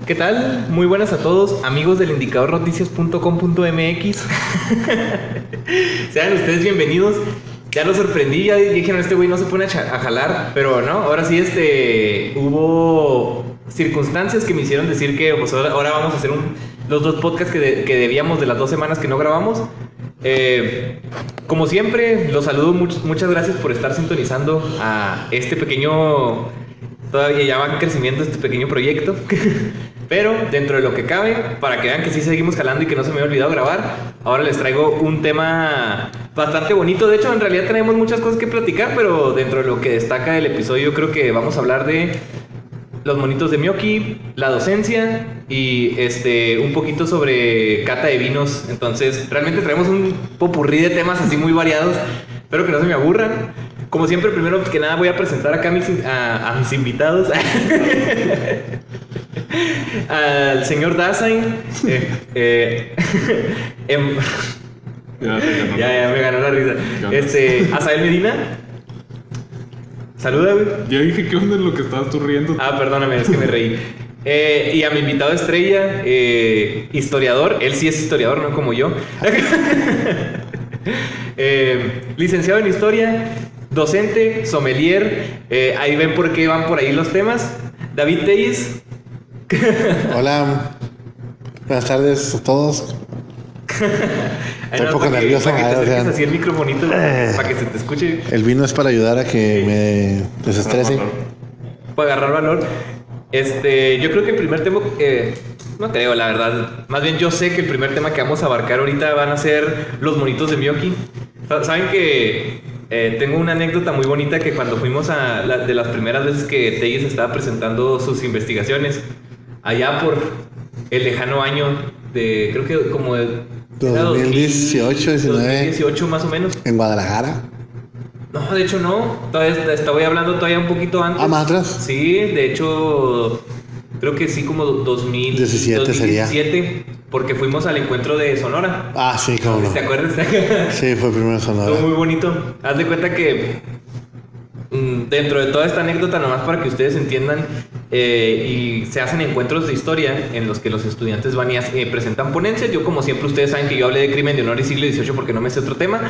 ¿Qué tal? Muy buenas a todos, amigos del indicadornoticias.com.mx. Sean ustedes bienvenidos. Ya los sorprendí, ya dijeron, este güey no se pone a jalar, pero no, ahora sí hubo circunstancias que me hicieron decir que pues ahora vamos a hacer los dos podcasts que debíamos de las 2 semanas que no grabamos. Como siempre, los saludo, muchas gracias por estar sintonizando a este pequeño, todavía ya va en crecimiento este pequeño proyecto. Pero dentro de lo que cabe, para que vean que sí seguimos jalando y que no se me ha olvidado grabar, ahora les traigo un tema bastante bonito. De hecho, en realidad tenemos muchas cosas que platicar, pero dentro de lo que destaca el episodio, yo creo que vamos a hablar de los monitos de Mioki, la docencia y un poquito sobre cata de vinos. Entonces, realmente traemos un popurrí de temas así muy variados. Espero que no se me aburran. Como siempre, primero que nada voy a presentar acá a mis invitados. Al señor Dasein. Ya me ganó la risa. Azael Medina. Saluda, güey. Ya dije, ¿qué onda en lo que estabas tú riendo? Perdóname, es que me reí. Y a mi invitado estrella, historiador. Él sí es historiador, no como yo. Licenciado en historia, docente, sommelier. Ahí ven por qué van por ahí los temas. David Telles. Hola, buenas tardes a todos. Estoy un poco nervioso. Para que te acerques así el microfonito, para que se te escuche. El vino es para ayudar a que me desestrese. Para agarrar valor. Yo creo que el primer tema, no creo, la verdad. Más bien yo sé que el primer tema que vamos a abarcar ahorita van a ser los monitos de Mioki. Saben que tengo una anécdota muy bonita que cuando fuimos de las primeras veces que Telles estaba presentando sus investigaciones, allá por el lejano año de, creo que como de 2018, 2018 más o menos. ¿En Guadalajara? No, de hecho no. Estaba hablando todavía un poquito antes. ¿Más atrás? Sí, de hecho, creo que sí, como 2017, porque fuimos al encuentro de Sonora. Sí, cómo no. ¿Te acuerdas? Sí, fue primero Sonora. Fue muy bonito. Haz de cuenta que dentro de toda esta anécdota, nomás para que ustedes entiendan, y se hacen encuentros de historia en los que los estudiantes van y presentan ponencias. Yo, como siempre, ustedes saben que yo hablé de crimen de honor y siglo XVIII porque no me sé otro tema.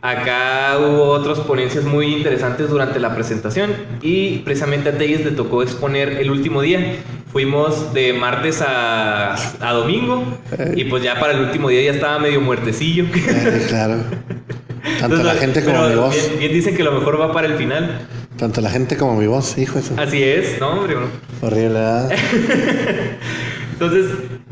Acá hubo otras ponencias muy interesantes durante la presentación y precisamente a Telles le tocó exponer el último día. Fuimos de martes a domingo y pues ya para el último día ya estaba medio muertecillo. Claro. Tanto la gente como mi voz. Bien dicen que lo mejor va para el final. Tanto la gente como mi voz, hijo eso. Así es, ¿no, hombre? Horrible, ¿verdad? Entonces,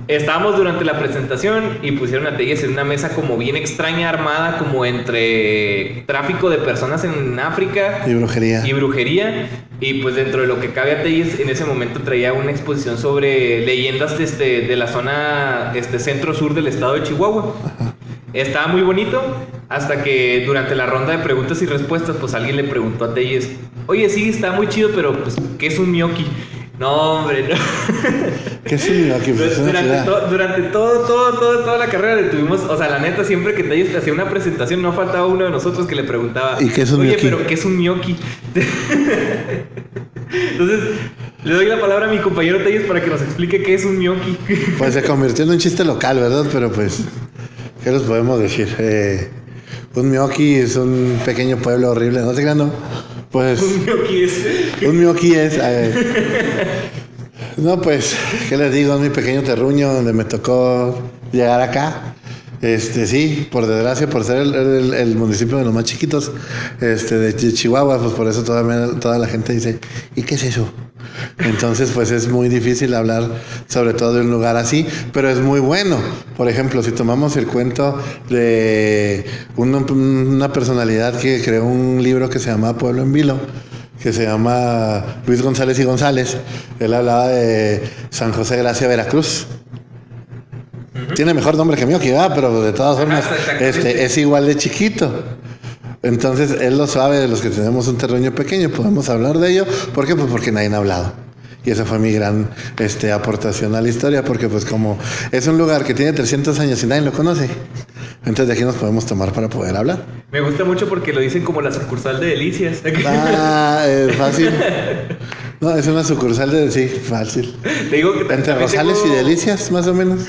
estábamos durante la presentación y pusieron a Telles en una mesa como bien extraña, armada como entre tráfico de personas en África y brujería. Y pues dentro de lo que cabe, a Telles en ese momento traía una exposición sobre leyendas de la zona centro-sur del estado de Chihuahua. Ajá. Estaba muy bonito hasta que durante la ronda de preguntas y respuestas, pues alguien le preguntó a Telles: oye, sí, está muy chido, pero pues, ¿qué es un Mioki? No, hombre, no. ¿Qué es un Mioki? Durante toda la carrera le tuvimos, o sea, la neta, siempre que Telles te hacía una presentación, no faltaba uno de nosotros que le preguntaba: ¿y qué es un Mioki? Oye, pero ¿qué es un Mioki? Entonces, le doy la palabra a mi compañero Telles para que nos explique qué es un Mioki. Pues se convirtió en un chiste local, ¿verdad? Pero pues, ¿qué les podemos decir? Un Mioki es un pequeño pueblo horrible, ¿no te crean? No. Pues, un Mioki es no, pues, ¿qué les digo? Es mi pequeño terruño donde me tocó llegar acá. Sí, por desgracia, por ser el municipio de los más chiquitos de Chihuahua, pues por eso toda la gente dice: ¿y qué es eso? Entonces, pues es muy difícil hablar sobre todo de un lugar así, pero es muy bueno. Por ejemplo, si tomamos el cuento de una personalidad que creó un libro que se llama Pueblo en Vilo, que se llama Luis González y González. Él hablaba de San José de Gracia, Veracruz. Tiene mejor nombre que Mioki, pero de todas formas es igual de chiquito. Entonces él lo sabe, de los que tenemos un terruño pequeño podemos hablar de ello. ¿Por qué? Pues porque nadie ha hablado. Y esa fue mi gran aportación a la historia, porque pues como es un lugar que tiene 300 años y nadie lo conoce, entonces de aquí nos podemos tomar para poder hablar. Me gusta mucho porque lo dicen como la sucursal de Delicias. Es fácil. No, es una sucursal de... Sí, fácil. Te digo que Entre también Rosales y Delicias, más o menos.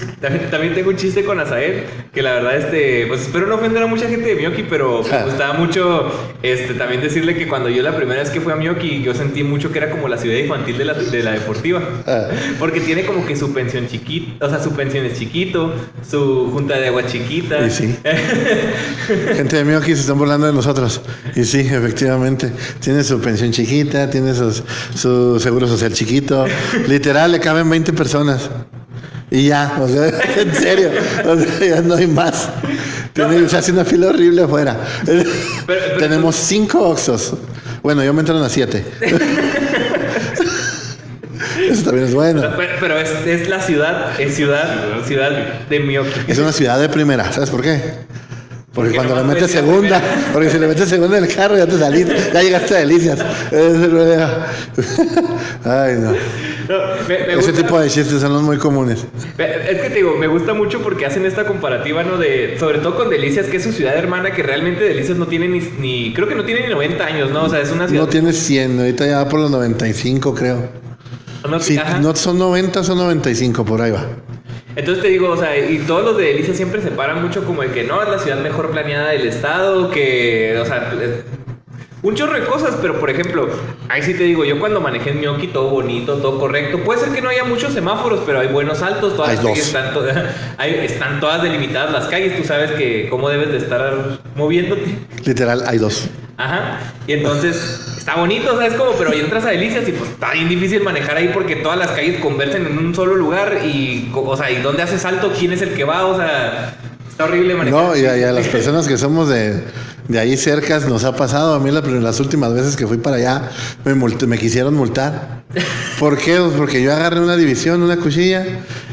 También tengo un chiste con Azael, que la verdad, pues espero no ofender a mucha gente de Miyoki, pero me gustaba mucho, también decirle que cuando yo la primera vez que fui a Miyoki, yo sentí mucho que era como la ciudad infantil de la deportiva. Porque tiene como que su pensión chiquita, o sea, su pensión es chiquito, su junta de agua chiquita. Y sí. Gente de Miyoki se están burlando de nosotros. Y sí, efectivamente. Tiene su pensión chiquita, tiene su seguro social chiquito. Literal, le caben 20 personas. Y ya, o sea, en serio. O sea, ya no hay más. Se hace una fila horrible afuera. Pero Tenemos 5 Oxxos. Bueno, yo me entran a 7. Eso también es bueno. Pero es la ciudad, es ciudad de Miyoki. Es una ciudad de primera. ¿Sabes por qué? Porque cuando le nomás metes puedes ir a segunda, primera. porque si le metes segunda en el carro ya te saliste, ya llegaste a Delicias. Ese es el problema. Ay, no. No, me Ese gusta- tipo de chistes son los muy comunes. Es que te digo, me gusta mucho porque hacen esta comparativa, ¿no? Sobre todo con Delicias, que es su ciudad hermana, que realmente Delicias no tiene ni creo que no tiene ni 90 años, ¿no? O sea, es una ciudad... No tiene 100, ahorita ya va por los 95, creo. No, Sí, ajá. no son 90, son 95, por ahí va. Entonces te digo, o sea, y todos los de Delicias siempre se paran mucho como de que no, es la ciudad mejor planeada del estado, que, o sea, un chorro de cosas, pero por ejemplo, ahí sí te digo, yo cuando manejé en Miyoki, todo bonito, todo correcto. Puede ser que no haya muchos semáforos, pero hay buenos altos, todas Hay las calles dos. están todas delimitadas las calles, tú sabes que cómo debes de estar moviéndote. Literal, hay 2. Ajá, y entonces está bonito, ¿sabes cómo? Pero ahí entras a Delicias y pues está bien difícil manejar ahí porque todas las calles convergen en un solo lugar y, o sea, ¿y dónde haces salto? ¿Quién es el que va? O sea, está horrible manejar. No, y a las personas que somos de ahí cercas nos ha pasado. A mí las últimas veces que fui para allá me quisieron multar. ¿Por qué? Pues porque yo agarré una división, una cuchilla,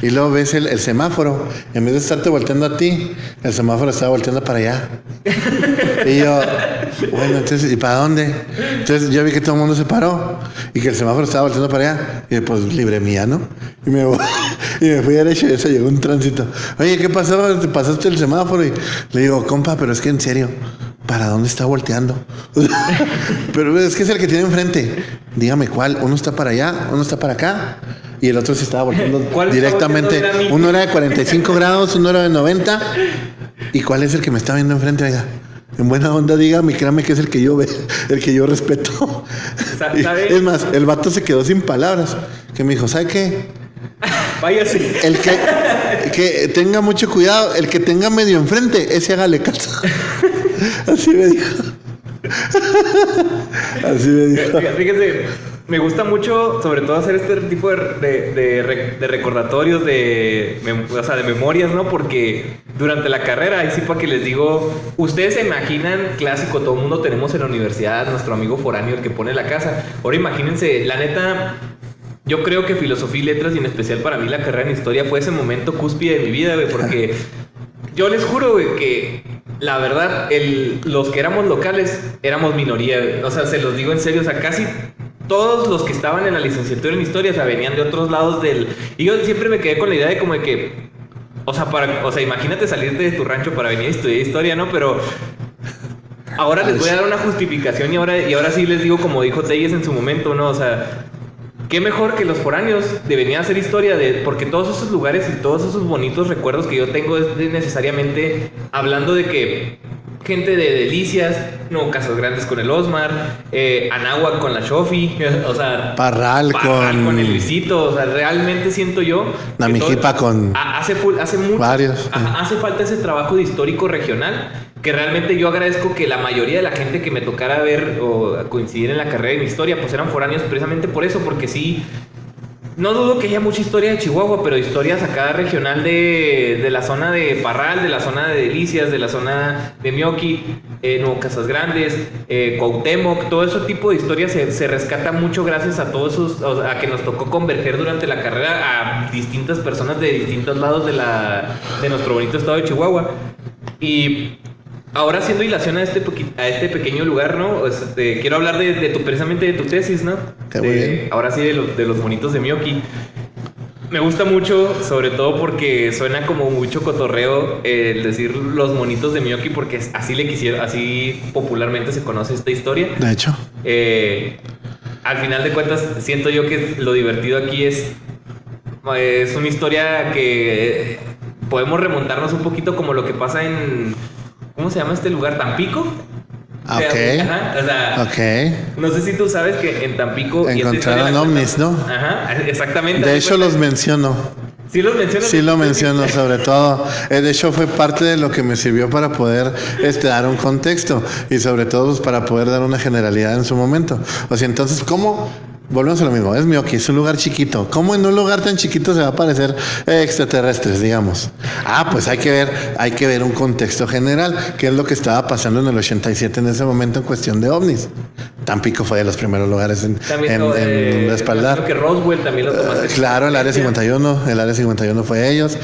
y luego ves el semáforo. En vez de estarte volteando a ti, el semáforo estaba volteando para allá. Y yo, bueno, entonces, ¿y para dónde? Entonces yo vi que todo el mundo se paró y que el semáforo estaba volteando para allá. Y pues libre mía, ¿no? Y me fui derecho y eso llegó un tránsito. Oye, ¿qué pasó? ¿Te pasaste el semáforo? Y le digo, compa, pero es que en serio, ¿para dónde está volteando? Pero es que es el que tiene enfrente. Dígame cuál. Uno está para allá, uno está para acá. Y el otro se estaba volteando ¿Cuál está directamente. volteando? Era mi- Uno era de 45 grados, uno era de 90. ¿Y cuál es el que me está viendo enfrente? Oiga, en buena onda, dígame, créame que es el que yo veo, el que yo respeto. ¿Sabe? Es más, el vato se quedó sin palabras. Que me dijo, ¿sabe qué? Váyase. El que tenga mucho cuidado, el que tenga medio enfrente, ese hágale caso. Así me dijo. Así me dijo. Fíjese, me gusta mucho, sobre todo, hacer este tipo de recordatorios, o sea, de memorias, ¿no? Porque durante la carrera, ahí sí para que les digo, ustedes se imaginan, clásico, todo el mundo tenemos en la universidad, nuestro amigo foráneo, el que pone la casa. Ahora imagínense, la neta, yo creo que filosofía y letras, y en especial para mí la carrera en historia, fue ese momento cúspide de mi vida, güey, porque yo les juro, güey, que la verdad, los que éramos locales éramos minoría, güey. O sea, se los digo en serio, o sea, casi todos los que estaban en la licenciatura en historia, o sea, venían de otros lados del... Y yo siempre me quedé con la idea de como de que, o sea, imagínate salirte de tu rancho para venir a estudiar historia, ¿no? Pero ahora les voy a dar una justificación y ahora sí les digo, como dijo Telles en su momento, ¿no? O sea, qué mejor que los foráneos de venir a hacer historia, porque todos esos lugares y todos esos bonitos recuerdos que yo tengo es necesariamente hablando de que gente de Delicias, no, Casas Grandes con el Osmar, Anáhuac con la Shofi, o sea, Parral con el Luisito, o sea, realmente siento yo que Namijipa con hace mucho, varios. hace falta ese trabajo de histórico regional, que realmente yo agradezco que la mayoría de la gente que me tocara ver o coincidir en la carrera de historia, pues eran foráneos precisamente por eso, porque sí, no dudo que haya mucha historia de Chihuahua, pero historias acá regional de la zona de Parral, de la zona de Delicias, de la zona de Miyoki, Nuevo Casas Grandes, Cuauhtémoc, todo ese tipo de historias se rescata mucho gracias a todos esos, o sea, a que nos tocó converger durante la carrera a distintas personas de distintos lados de nuestro bonito estado de Chihuahua. Y ahora haciendo hilación a este pequeño lugar, ¿no? Quiero hablar precisamente de tu tesis, ¿no? Qué muy bien. Ahora sí de los bonitos de Miyoki. Me gusta mucho, sobre todo porque suena como mucho cotorreo el decir los monitos de Miyoki, porque así popularmente se conoce esta historia. De hecho. al final de cuentas siento yo que lo divertido aquí es una historia que podemos remontarnos un poquito como lo que pasa en... ¿Cómo se llama este lugar? ¿Tampico? Ok. Ajá, o sea, Ok. no sé si tú sabes que en Tampico... Encontraron ovnis, ¿no? Ajá, exactamente. De hecho, los menciono. ¿Sí los mencionas? Sí lo menciono, sobre todo. De hecho, fue parte de lo que me sirvió para poder dar un contexto y sobre todo pues, para poder dar una generalidad en su momento. O sea, entonces, ¿cómo? Volvemos a lo mismo, es Miyooki, es un lugar chiquito. ¿Cómo en un lugar tan chiquito se va a aparecer extraterrestres, digamos? Pues hay que ver un contexto general, qué es lo que estaba pasando en el 87 en ese momento en cuestión de ovnis. Tampico fue de los primeros lugares en respaldar. Creo que Roswell también lo tomaste. Claro, el área 51 fue ellos.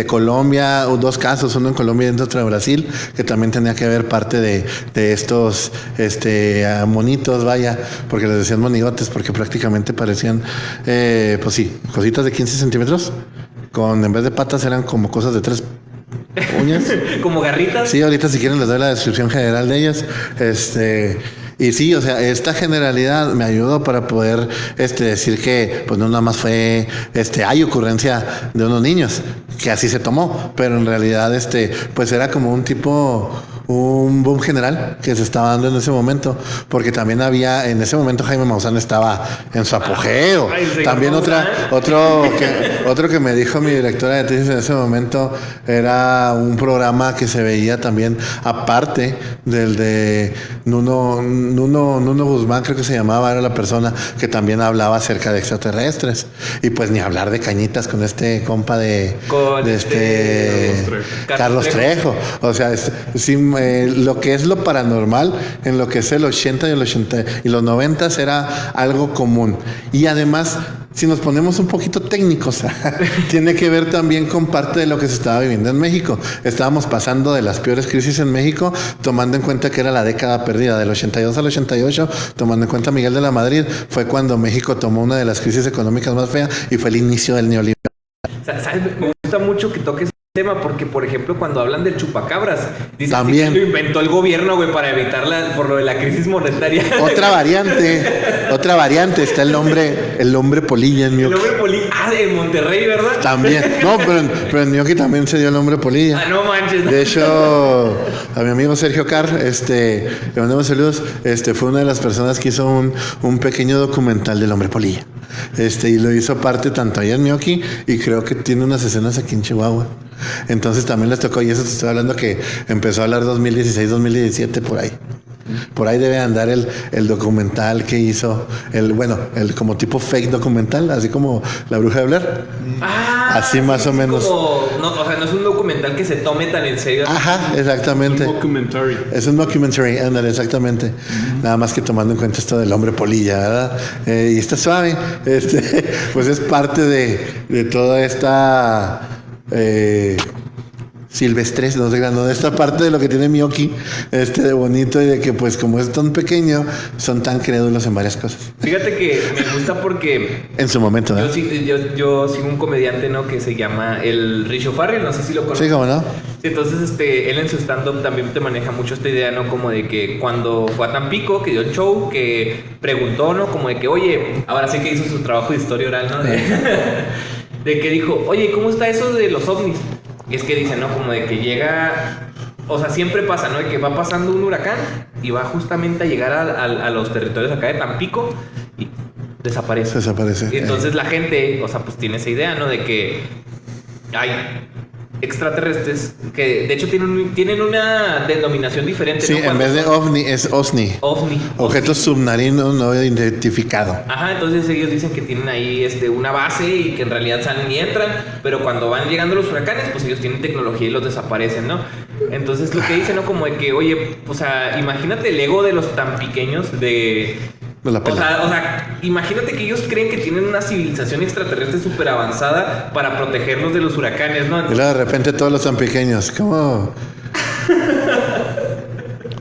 Colombia, 2 casos, uno en Colombia y otro en Brasil, que también tenía que ver parte de estos monitos, vaya, porque les decían monigotes, porque prácticamente parecían, pues sí, cositas de 15 centímetros, en vez de patas eran como cosas de 3 uñas. ¿Como garritas? Sí, ahorita si quieren les doy la descripción general de ellas. Y sí, o sea, esta generalidad me ayudó para poder decir que pues no nada más fue hay ocurrencia de unos niños, que así se tomó, pero en realidad pues era como un boom general que se estaba dando en ese momento, porque también había, en ese momento Jaime Maussan estaba en su apogeo. También otro que me dijo mi directora de tesis en ese momento era un programa que se veía también aparte del de Nuno Guzmán, creo que se llamaba, era la persona que también hablaba acerca de extraterrestres, y pues ni hablar de cañitas con compa Carlos Trejo. O sea, lo que es lo paranormal en lo que es el 80 y los 90 era algo común. Y además, si nos ponemos un poquito técnicos, tiene que ver también con parte de lo que se estaba viviendo en México. Estábamos pasando de las peores crisis en México, tomando en cuenta que era la década perdida, del 82 al 88, tomando en cuenta Miguel de la Madrid, fue cuando México tomó una de las crisis económicas más feas y fue el inicio del neoliberalismo. ¿Sabes? Me gusta mucho que toques tema porque, por ejemplo, cuando hablan del chupacabras, dicen también que lo inventó el gobierno, güey, para evitar por lo de la crisis monetaria. Otra variante, está el hombre polilla en Miyooki. El hombre polilla, en Monterrey, ¿verdad? También, no, pero en Miyooki también se dio el hombre polilla. No manches. De hecho, a mi amigo Sergio Carr, le mandamos saludos, fue una de las personas que hizo un pequeño documental del hombre polilla. Y lo hizo parte tanto allá en Miyooki y creo que tiene unas escenas aquí en Chihuahua. Entonces también les tocó, y eso te estoy hablando que empezó a hablar 2016, 2017, por ahí. Por ahí debe andar el documental que hizo, el como tipo fake documental, así como La Bruja de Blair. Así más o menos. No es un documental que se tome tan en serio. Ajá, exactamente. Es un documentary, ándale, exactamente. Nada más que tomando en cuenta esto del hombre polilla, ¿verdad? Y está suave. Pues es parte de toda esta silvestres, no sé, no, de esta parte de lo que tiene Miyooki, de bonito, y de que pues como es tan pequeño, son tan crédulos en varias cosas. Fíjate que me gusta porque en su momento, ¿no? Yo sigo un comediante, ¿no? Que se llama el Richo Farrell, no sé si lo conoces. Sí, ¿cómo no? Entonces, él en su stand-up también te maneja mucho esta idea, ¿no? Como de que cuando fue a Tampico, que dio el show, que preguntó, ¿no? Como de que, oye, ahora sí que hizo su trabajo de historia oral, ¿no? De que dijo, oye, ¿cómo está eso de los ovnis? Y es que dice, ¿no? Como de que llega... O sea, siempre pasa, ¿no? De que va pasando un huracán y va justamente a llegar a los territorios acá de Tampico y desaparece. Y entonces la gente, o sea, pues tiene esa idea, ¿no? De que hay extraterrestres que de hecho tienen una denominación diferente. Sí, ¿no? En vez de ovni es OSNI. Objeto submarino no identificado. Ajá, entonces ellos dicen que tienen ahí una base y que en realidad salen y entran, pero cuando van llegando los huracanes, pues ellos tienen tecnología y los desaparecen, ¿no? Entonces lo que dicen, ¿no? Como de que, oye, o sea, imagínate el ego de los tan pequeños de... O sea, imagínate que ellos creen que tienen una civilización extraterrestre súper avanzada para protegerlos de los huracanes, ¿no? Entonces, y luego de repente todos los tan pequeños, ¿cómo?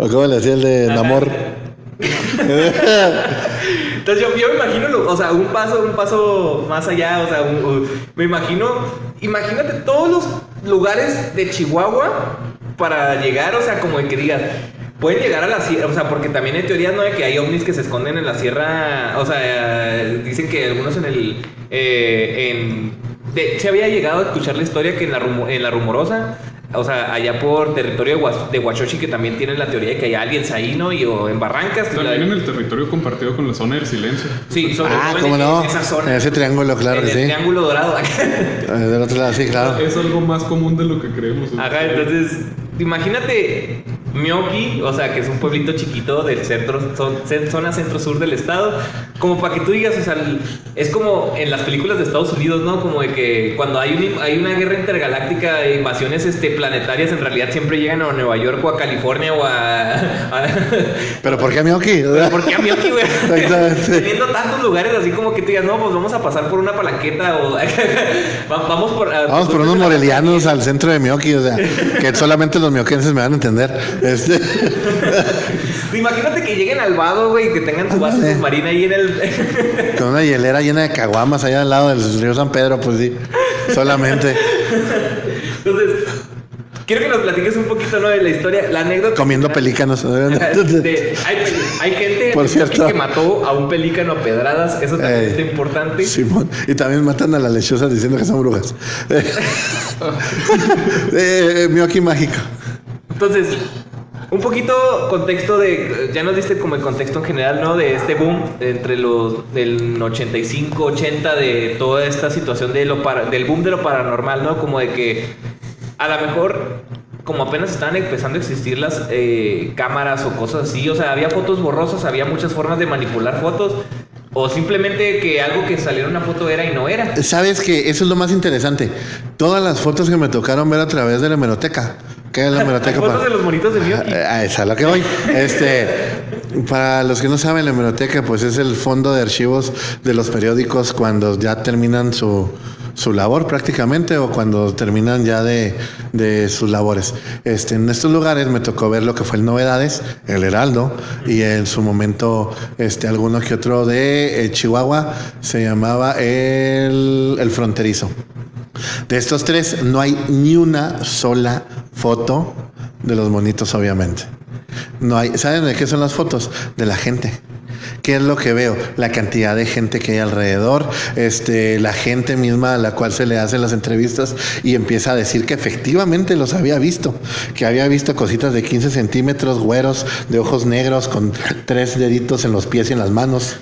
¿O cómo le decía el de Namor? Entonces yo me imagino, o sea, un paso más allá, o sea, me imagínate todos los lugares de Chihuahua para llegar, o sea, como de que digas, pueden llegar a la sierra, o sea, porque también hay teorías, ¿no? De que hay ovnis que se esconden en la sierra, o sea, dicen que algunos se había llegado a escuchar la historia que en la Rumorosa, o sea, allá por territorio de Huachochi, que también tienen la teoría de que hay aliens ahí, ¿no? O en Barrancas. También en el territorio compartido con la zona del silencio. Sí, sobre todo ¿cómo no? en esa zona. En ese triángulo, claro en que el sí. triángulo dorado. Del otro lado, sí, claro. Es algo más común de lo que creemos. Ajá, entonces, imagínate Mioki, o sea, que es un pueblito chiquito del zona centro-sur del estado, como para que tú digas, o sea, es como en las películas de Estados Unidos, ¿no? Como de que cuando hay una guerra intergaláctica de invasiones planetarias, en realidad siempre llegan a Nueva York o a California o a ¿Pero por qué a Mioki? ¿Pero por qué a Mioki, güey? Exactamente. Teniendo tantos lugares así como que tú digas, no, pues vamos a pasar por una palanqueta o vamos por unos morelianos al centro de Mioki, o sea, que solamente los mioquenses me van a entender. Imagínate que lleguen al vado, güey, que tengan su base submarina ahí en el... Con una hielera llena de caguamas allá al lado del río San Pedro, pues sí, solamente. Entonces, quiero que nos platiques un poquito, ¿no? De la historia, la anécdota. Comiendo pelícanos. Hay gente Por cierto, que mató a un pelícano a pedradas, eso también está importante. Simón. Y también matan a las lechosas diciendo que son brujas. Mioki mágico. Entonces, un poquito contexto ya nos diste como el contexto en general, ¿no? De este boom entre del 85, 80, de toda esta situación del boom de lo paranormal, ¿no? Como de que a lo mejor, como apenas estaban empezando a existir las cámaras o cosas así, o sea, había fotos borrosas, había muchas formas de manipular fotos, o simplemente que algo que saliera en una foto era y no era. ¿Sabes que eso es lo más interesante? Todas las fotos que me tocaron ver a través de la hemeroteca. ¿Qué es la hemeroteca? Las fotos de los monitos de Mioki. Esa es a lo que voy. Para los que no saben, la hemeroteca pues es el fondo de archivos de los periódicos cuando ya terminan su labor prácticamente, o cuando terminan ya de sus labores. En estos lugares me tocó ver lo que fue el Novedades, el Heraldo, y en su momento alguno que otro de Chihuahua, se llamaba el Fronterizo. De estos tres no hay ni una sola foto de los monitos, obviamente. No hay. ¿Saben de qué son las fotos? De la gente. ¿Qué es lo que veo? La cantidad de gente que hay alrededor, la gente misma a la cual se le hacen las entrevistas y empieza a decir que efectivamente los había visto, que había visto cositas de 15 centímetros, güeros, de ojos negros, con 3 deditos en los pies y en las manos,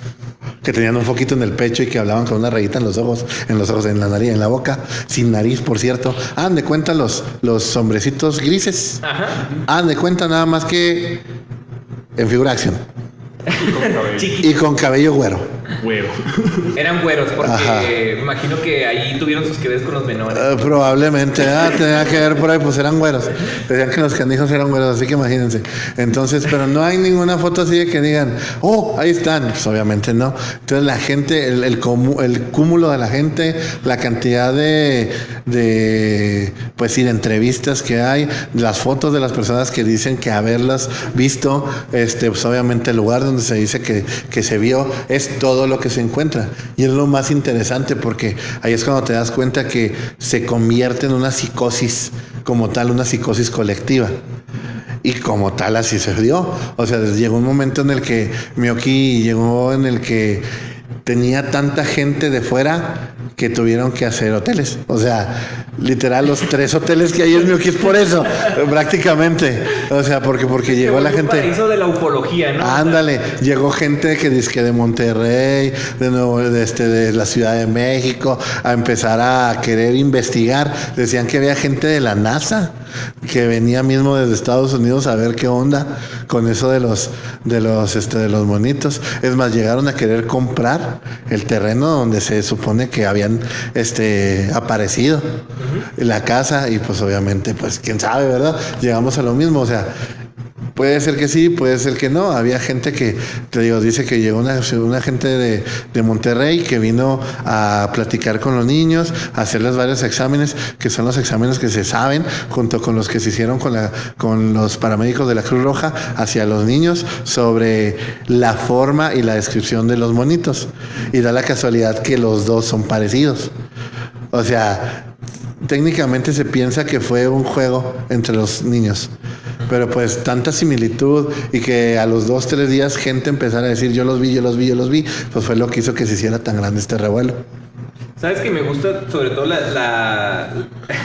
que tenían un foquito en el pecho y que hablaban con una rayita en los ojos, en la nariz, en la boca, sin nariz, por cierto. Hagan de cuenta los hombrecitos grises. Ajá. Hagan de cuenta nada más que en figura de acción. Y con cabello güero. Eran güeros, porque Ajá. me imagino que ahí tuvieron sus que ver con los menores. Probablemente, tenía que ver por ahí, pues eran güeros. Decían que los canijos eran güeros, así que imagínense. Entonces, pero no hay ninguna foto así de que digan, oh, ahí están. Pues obviamente no. Entonces la gente, el cúmulo de la gente, la cantidad de pues sí, de entrevistas que hay, las fotos de las personas que dicen que haberlas visto, pues obviamente el lugar donde se dice que se vio es todo lo que se encuentra, y es lo más interesante, porque ahí es cuando te das cuenta que se convierte en una psicosis como tal, una psicosis colectiva, y como tal así se dio. O sea, llegó un momento en el que Mioki tenía tanta gente de fuera que tuvieron que hacer hoteles. O sea, literal, los 3 hoteles que hay en Mioki es por eso, prácticamente. O sea, porque llegó la gente. El paraíso de la ufología, ¿no? Ándale, llegó gente que dizque de Monterrey, de nuevo, de la Ciudad de México, a empezar a querer investigar. Decían que había gente de la NASA que venía mismo desde Estados Unidos a ver qué onda con eso de los monitos. Es más, llegaron a querer comprar el terreno donde se supone que habían aparecido, la casa, y pues obviamente, pues quién sabe, ¿verdad? Llegamos a lo mismo, o sea, puede ser que sí, puede ser que no. Había gente que, te digo, dice que llegó una gente de Monterrey que vino a platicar con los niños, a hacerles varios exámenes, que son los exámenes que se saben, junto con los que se hicieron con los paramédicos de la Cruz Roja, hacia los niños, sobre la forma y la descripción de los monitos. Y da la casualidad que los dos son parecidos. O sea, técnicamente se piensa que fue un juego entre los niños, pero pues tanta similitud y que a los 2-3 días gente empezara a decir yo los vi, pues fue lo que hizo que se hiciera tan grande este revuelo. ¿Sabes que me gusta sobre todo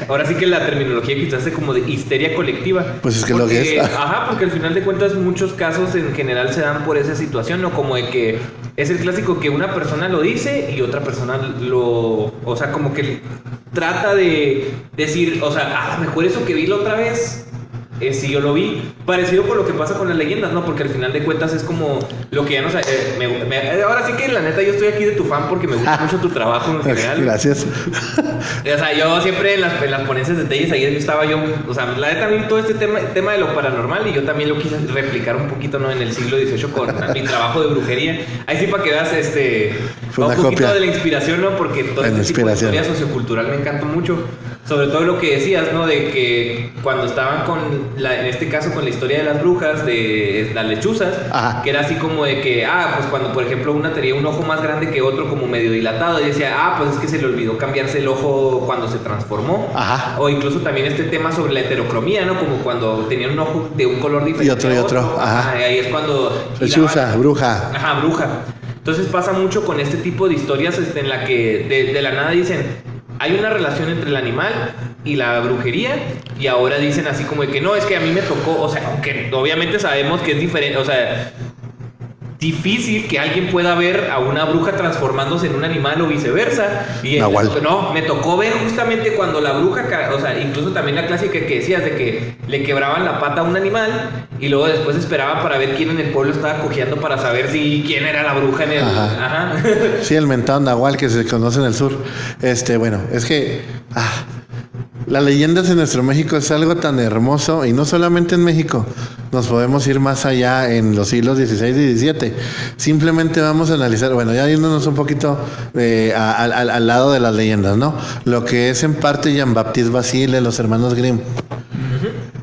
ahora sí que la terminología que usaste como de histeria colectiva? Pues es que porque, lo que es. Ajá, porque al final de cuentas muchos casos en general se dan por esa situación, ¿no? Como de que es el clásico que una persona lo dice y otra persona o sea, como que trata de decir, o sea, a lo mejor eso que vi la otra vez... sí, yo lo vi. Parecido con lo que pasa con las leyendas, ¿no? Porque al final de cuentas es como lo que ya no sé. Ahora sí que la neta yo estoy aquí de tu fan porque me gusta mucho tu trabajo en general. Gracias. O sea, yo siempre en las ponencias de Telles, ayer estaba yo, o sea, la neta vi todo este tema de lo paranormal y yo también lo quise replicar un poquito, ¿no? En el siglo XVIII con mi trabajo de brujería. Ahí sí para que veas Fue un una poquito copia. de la inspiración, ¿no? Porque todo este tipo de historia sociocultural me encanta mucho. Sobre todo lo que decías, ¿no? De que cuando estaban en este caso con la historia de las brujas, de las lechuzas, Ajá. que era así como de que, pues cuando por ejemplo una tenía un ojo más grande que otro como medio dilatado, y decía, pues es que se le olvidó cambiarse el ojo cuando se transformó. Ajá. O incluso también este tema sobre la heterocromía, ¿no? Como cuando tenían un ojo de un color diferente. Y otro. Ajá. Ahí es cuando... Lechuza, bruja. Ajá, bruja. Entonces pasa mucho con este tipo de historias en la que de la nada dicen... Hay una relación entre el animal y la brujería y ahora dicen así como de que no, es que a mí me tocó, o sea, aunque obviamente sabemos que es diferente, o sea, difícil que alguien pueda ver a una bruja transformándose en un animal o viceversa. Y no, me tocó ver justamente cuando la bruja, o sea, incluso también la clásica que decías de que le quebraban la pata a un animal y luego después esperaba para ver quién en el pueblo estaba cojeando para saber quién era la bruja en el... Ajá. Sí, el mentado nahual que se conoce en el sur. Bueno, es que... las leyendas en nuestro México es algo tan hermoso y no solamente en México, nos podemos ir más allá en los siglos XVI y XVII. Simplemente vamos a analizar, bueno, ya yéndonos un poquito al lado de las leyendas, ¿no? Lo que es en parte Jean-Baptiste Basile, los hermanos Grimm.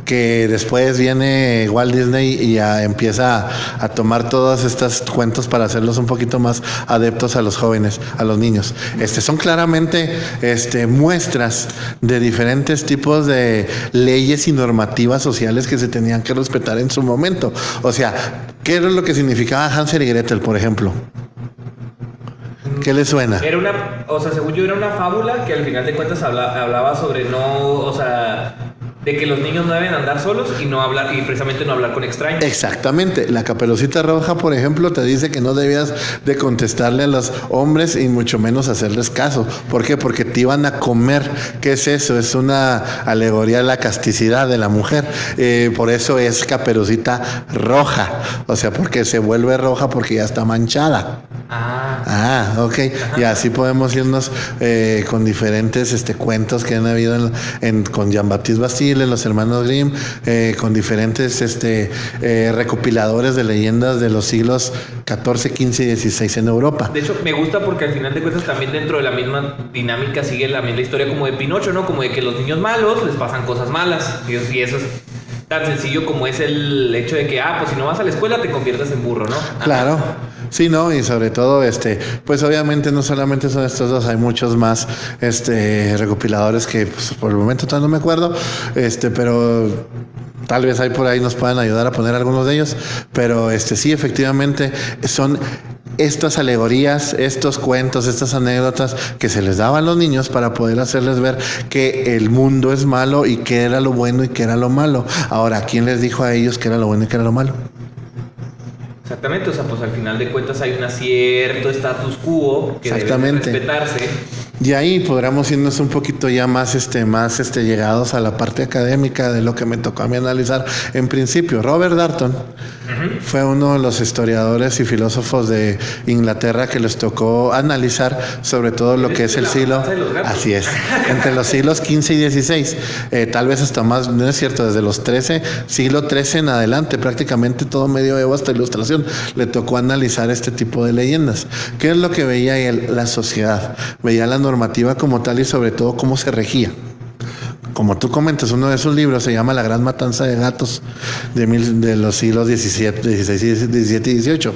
Que después viene Walt Disney y ya empieza a tomar todos estos cuentos para hacerlos un poquito más adeptos a los jóvenes, a los niños. Son claramente muestras de diferentes tipos de leyes y normativas sociales que se tenían que respetar en su momento. O sea, ¿qué era lo que significaba Hansel y Gretel, por ejemplo? ¿Qué le suena? Según yo era una fábula que al final de cuentas hablaba sobre de que los niños no deben andar solos y no hablar, y precisamente no hablar con extraños. Exactamente. La Caperucita Roja, por ejemplo, te dice que no debías de contestarle a los hombres y mucho menos hacerles caso. ¿Por qué? Porque te iban a comer. ¿Qué es eso? Es una alegoría de la casticidad de la mujer. Por eso es Caperucita Roja. O sea, porque se vuelve roja porque ya está manchada. Ok. Ajá. Y así podemos irnos con diferentes cuentos que han habido con Jean-Baptiste Basile, los hermanos Grimm, con diferentes recopiladores de leyendas de los siglos XIV, XV y XVI en Europa. De hecho, me gusta porque al final de cuentas también dentro de la misma dinámica sigue la historia como de Pinocho, ¿no? Como de que los niños malos les pasan cosas malas. Y eso es tan sencillo como es el hecho de que, pues si no vas a la escuela te conviertes en burro, ¿no? Claro. Sí, ¿no? Y sobre todo, pues obviamente no solamente son estos dos, hay muchos más recopiladores que pues, por el momento todavía no me acuerdo, pero tal vez ahí por ahí nos puedan ayudar a poner algunos de ellos, pero sí, efectivamente, son estas alegorías, estos cuentos, estas anécdotas que se les daban a los niños para poder hacerles ver que el mundo es malo y qué era lo bueno y qué era lo malo. Ahora, ¿quién les dijo a ellos qué era lo bueno y qué era lo malo? Exactamente, o sea, pues al final de cuentas hay un cierto status quo que debe respetarse. Y ahí podríamos irnos un poquito ya más llegados a la parte académica de lo que me tocó a mí analizar en principio. Robert Darnton fue uno de los historiadores y filósofos de Inglaterra que les tocó analizar sobre todo lo que es el siglo, así es, entre los siglos XV y XVI, tal vez hasta más, no es cierto, desde los siglo XIII en adelante, prácticamente todo medioevo hasta Ilustración, le tocó analizar este tipo de leyendas. ¿Qué es lo que veía él? La sociedad, veía la normativa como tal y sobre todo cómo se regía. Como tú comentas, uno de esos libros se llama La Gran Matanza de Gatos de los siglos XVII y XVIII.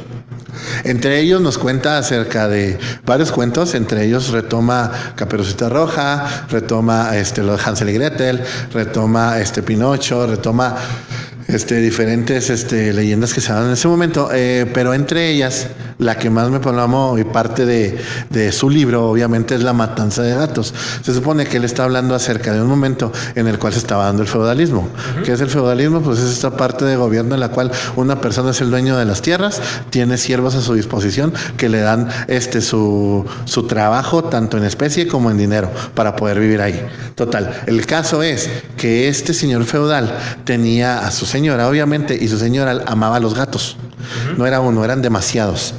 Entre ellos nos cuenta acerca de varios cuentos, entre ellos retoma Caperucita Roja, retoma lo de Hansel y Gretel, retoma Pinocho, retoma diferentes leyendas que se dan en ese momento, pero entre ellas, la que más me plasmó y parte de su libro, obviamente, es la matanza de gatos. Se supone que él está hablando acerca de un momento en el cual se estaba dando el feudalismo. ¿Qué es el feudalismo? Pues es esta parte de gobierno en la cual una persona es el dueño de las tierras, tiene siervos a su disposición que le dan su trabajo tanto en especie como en dinero para poder vivir ahí. Total, el caso es que este señor feudal tenía a su señora, obviamente, y su señora amaba a los gatos. No era uno, eran demasiados.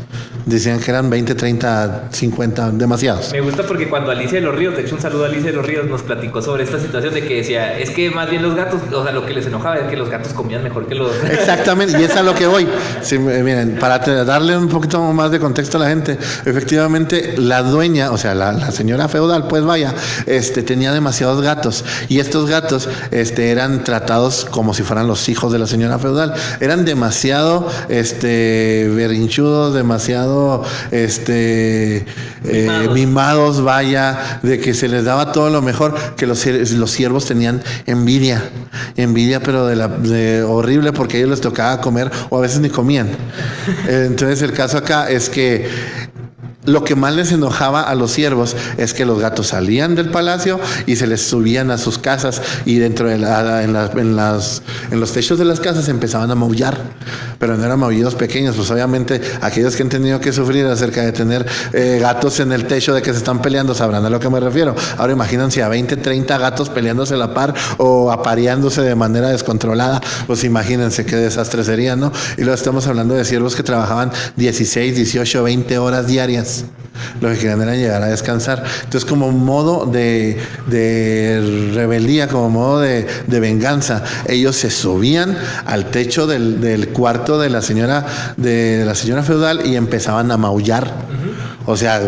Decían que eran 20, 30, 50, demasiados. Me gusta porque cuando Alicia de los Ríos, de hecho un saludo a Alicia de los Ríos, nos platicó sobre esta situación de que decía, es que más bien los gatos, o sea, lo que les enojaba es que los gatos comían mejor que los... Exactamente, y es a lo que voy. Sí, miren, para darle un poquito más de contexto a la gente, efectivamente la dueña, o sea, la señora feudal, pues vaya, tenía demasiados gatos, y estos gatos eran tratados como si fueran los hijos de la señora feudal. Eran demasiado berrinchudos, demasiado mimados, vaya, de que se les daba todo lo mejor, que los siervos tenían envidia, pero de horrible, porque a ellos les tocaba comer o a veces ni comían. Entonces el caso acá es que lo que más les enojaba a los siervos es que los gatos salían del palacio y se les subían a sus casas, y dentro de en los techos de las casas empezaban a maullar, pero no eran maullidos pequeños. Pues obviamente aquellos que han tenido que sufrir acerca de tener gatos en el techo, de que se están peleando, sabrán a lo que me refiero. Ahora imagínense a 20, 30 gatos peleándose a la par o apareándose de manera descontrolada. Pues imagínense qué desastre sería, ¿no? Y luego estamos hablando de siervos que trabajaban 16, 18, 20 horas diarias. Lo que querían era llegar a descansar. Entonces, como modo de rebeldía, como modo de venganza, ellos se subían al techo del cuarto de la señora feudal y empezaban a maullar. O sea,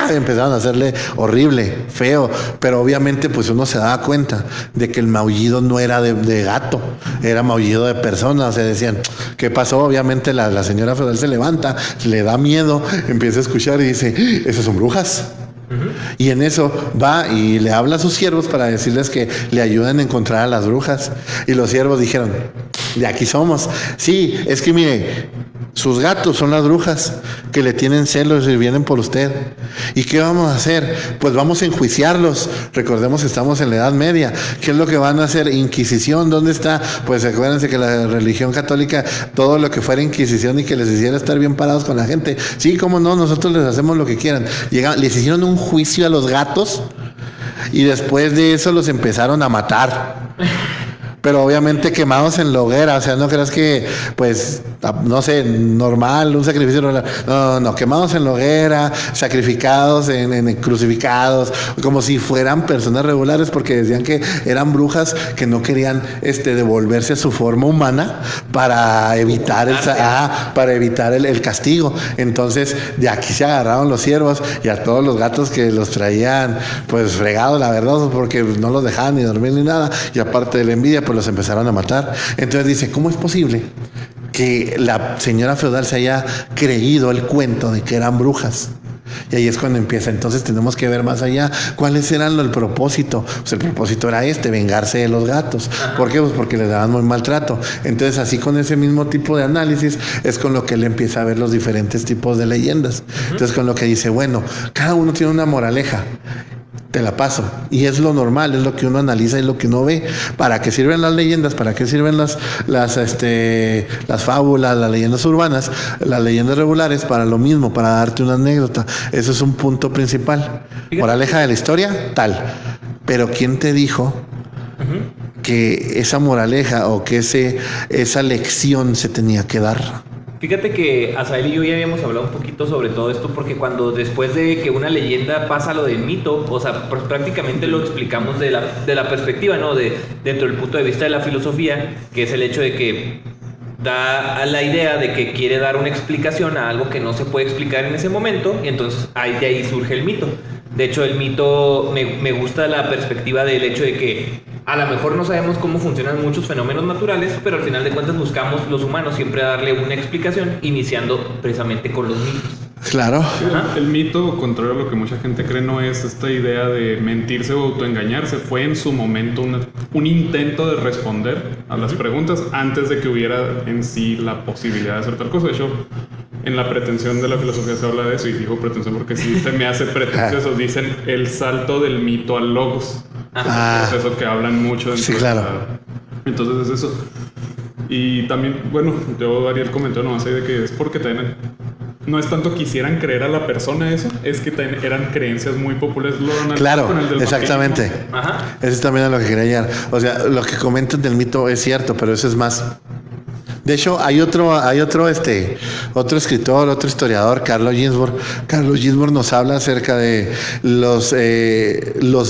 empezaban a hacerle horrible, feo, pero obviamente pues uno se daba cuenta de que el maullido no era de gato, era maullido de persona. O sea, decían, ¿qué pasó? Obviamente la señora feudal se levanta, le da miedo, empieza a escuchar y dice, esas son brujas. Y en eso va y le habla a sus siervos para decirles que le ayuden a encontrar a las brujas. Y los siervos dijeron, de aquí somos. Sí, es que mire, sus gatos son las brujas que le tienen celos y vienen por usted. ¿Y qué vamos a hacer? Pues vamos a enjuiciarlos. Recordemos que estamos en la Edad Media. ¿Qué es lo que van a hacer? Inquisición, ¿dónde está? Pues acuérdense que la religión católica, todo lo que fuera Inquisición y que les hiciera estar bien parados con la gente. Sí, cómo no, nosotros les hacemos lo que quieran. Les hicieron un juicio a los gatos y después de eso los empezaron a matar. Pero obviamente quemados en la hoguera. O sea, no creas que, pues, no sé, normal, un sacrificio normal. No, quemados en la hoguera, sacrificados, crucificados, como si fueran personas regulares, porque decían que eran brujas que no querían devolverse a su forma humana para evitar el castigo. Entonces, de aquí se agarraron los siervos y a todos los gatos que los traían, pues, fregados, la verdad, porque no los dejaban ni dormir ni nada. Y aparte de la envidia, pues los empezaron a matar. Entonces dice, ¿cómo es posible que la señora feudal se haya creído el cuento de que eran brujas? Y ahí es cuando empieza. Entonces tenemos que ver más allá cuáles eran el propósito. Pues el propósito era vengarse de los gatos. ¿Por qué? Pues porque les daban muy maltrato. Entonces así, con ese mismo tipo de análisis es con lo que él empieza a ver los diferentes tipos de leyendas. Entonces con lo que dice, bueno, cada uno tiene una moraleja. Te la paso. Y es lo normal, es lo que uno analiza y lo que uno ve. ¿Para qué sirven las leyendas? ¿Para qué sirven las fábulas, las leyendas urbanas, las leyendas regulares? Para lo mismo, para darte una anécdota. Eso es un punto principal. Moraleja de la historia, tal. Pero ¿quién te dijo que esa moraleja o que esa lección se tenía que dar? Fíjate que Azael y yo ya habíamos hablado un poquito sobre todo esto, porque cuando después de que una leyenda pasa a lo del mito, o sea, pues prácticamente lo explicamos de la perspectiva, ¿no? Dentro del punto de vista de la filosofía, que es el hecho de que da a la idea de que quiere dar una explicación a algo que no se puede explicar en ese momento, y entonces de ahí surge el mito. De hecho, el mito, me gusta la perspectiva del hecho de que a lo mejor no sabemos cómo funcionan muchos fenómenos naturales, pero al final de cuentas buscamos los humanos siempre darle una explicación, iniciando precisamente con los mitos. Claro. Sí, el mito, contrario a lo que mucha gente cree, no es esta idea de mentirse o autoengañarse. Fue en su momento un intento de responder a las preguntas antes de que hubiera en sí la posibilidad de hacer tal cosa. De hecho, en la pretensión de la filosofía se habla de eso, y digo pretensión porque sí se me hace pretencioso. Dicen el salto del mito al logos. Es eso que hablan mucho. Sí, claro. Entonces es eso. Y también, bueno, yo haría el comentario nomás ahí de que es porque también no es tanto quisieran creer a la persona eso, es que también eran creencias muy populares. Claro, exactamente. Ajá. Eso es también a lo que quería llegar. O sea, lo que comentan del mito es cierto, pero eso es más. De hecho, hay otro escritor, otro historiador, Carlo Ginzburg. Carlo Ginzburg nos habla acerca de los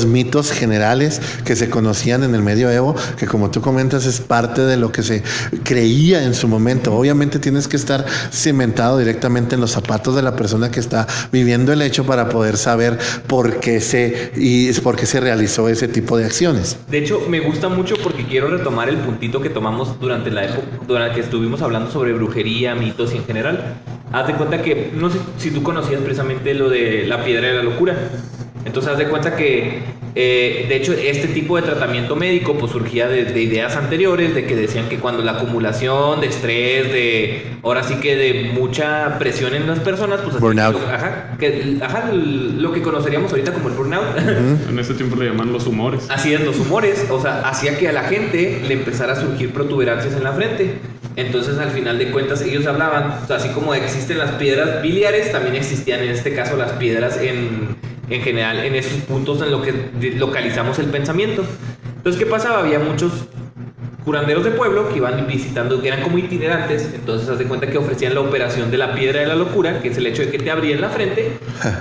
mitos generales que se conocían en el medioevo, que como tú comentas es parte de lo que se creía en su momento. Obviamente tienes que estar cimentado directamente en los zapatos de la persona que está viviendo el hecho para poder saber por qué se realizó ese tipo de acciones. De hecho, me gusta mucho porque quiero retomar el puntito que tomamos durante la época, durante que estuvimos hablando sobre brujería, mitos y en general. Haz de cuenta que, no sé si tú conocías precisamente lo de la piedra de la locura. Entonces haz de cuenta que, de hecho, este tipo de tratamiento médico pues surgía de ideas anteriores, de que decían que cuando la acumulación de estrés, ahora sí que de mucha presión en las personas, pues burnout. Lo que conoceríamos ahorita como el burnout. En ese tiempo le llaman los humores. Así es, los humores, o sea, hacía que a la gente le empezara a surgir protuberancias en la frente. Entonces, al final de cuentas, ellos hablaban, o sea, así como existen las piedras biliares, también existían en este caso las piedras en general en esos puntos en lo que localizamos el pensamiento. Entonces, ¿qué pasaba? Había muchos curanderos de pueblo que iban visitando, que eran como itinerantes. Entonces, haz de cuenta que ofrecían la operación de la piedra de la locura, que es el hecho de que te abrían la frente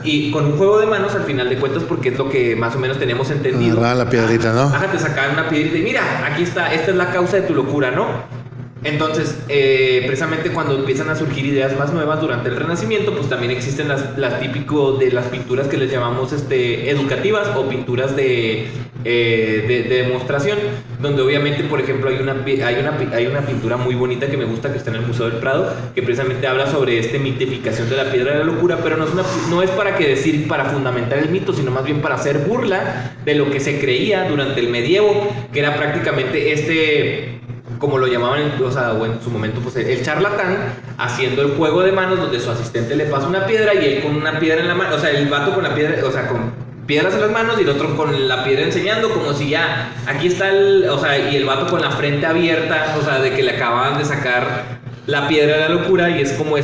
y con un juego de manos, al final de cuentas, porque es lo que más o menos tenemos entendido. La piedrita, ¿no? Ajá, te sacaban una piedrita y mira, aquí está, esta es la causa de tu locura, ¿no? Entonces, precisamente cuando empiezan a surgir ideas más nuevas durante el Renacimiento, pues también existen las típico de las pinturas que les llamamos educativas o pinturas de demostración, donde obviamente, por ejemplo, hay una pintura muy bonita que me gusta, que está en el Museo del Prado, que precisamente habla sobre mitificación de la piedra de la locura, pero no es para fundamentar el mito, sino más bien para hacer burla de lo que se creía durante el medievo, que era prácticamente como lo llamaban, o en su momento, pues el charlatán haciendo el juego de manos, donde su asistente le pasa una piedra y él con una piedra en la mano, o sea, el vato con la piedra, o sea, con piedras en las manos y el otro con la piedra enseñando, como si ya, aquí está y el vato con la frente abierta, o sea, de que le acababan de sacar la piedra de la locura, y es como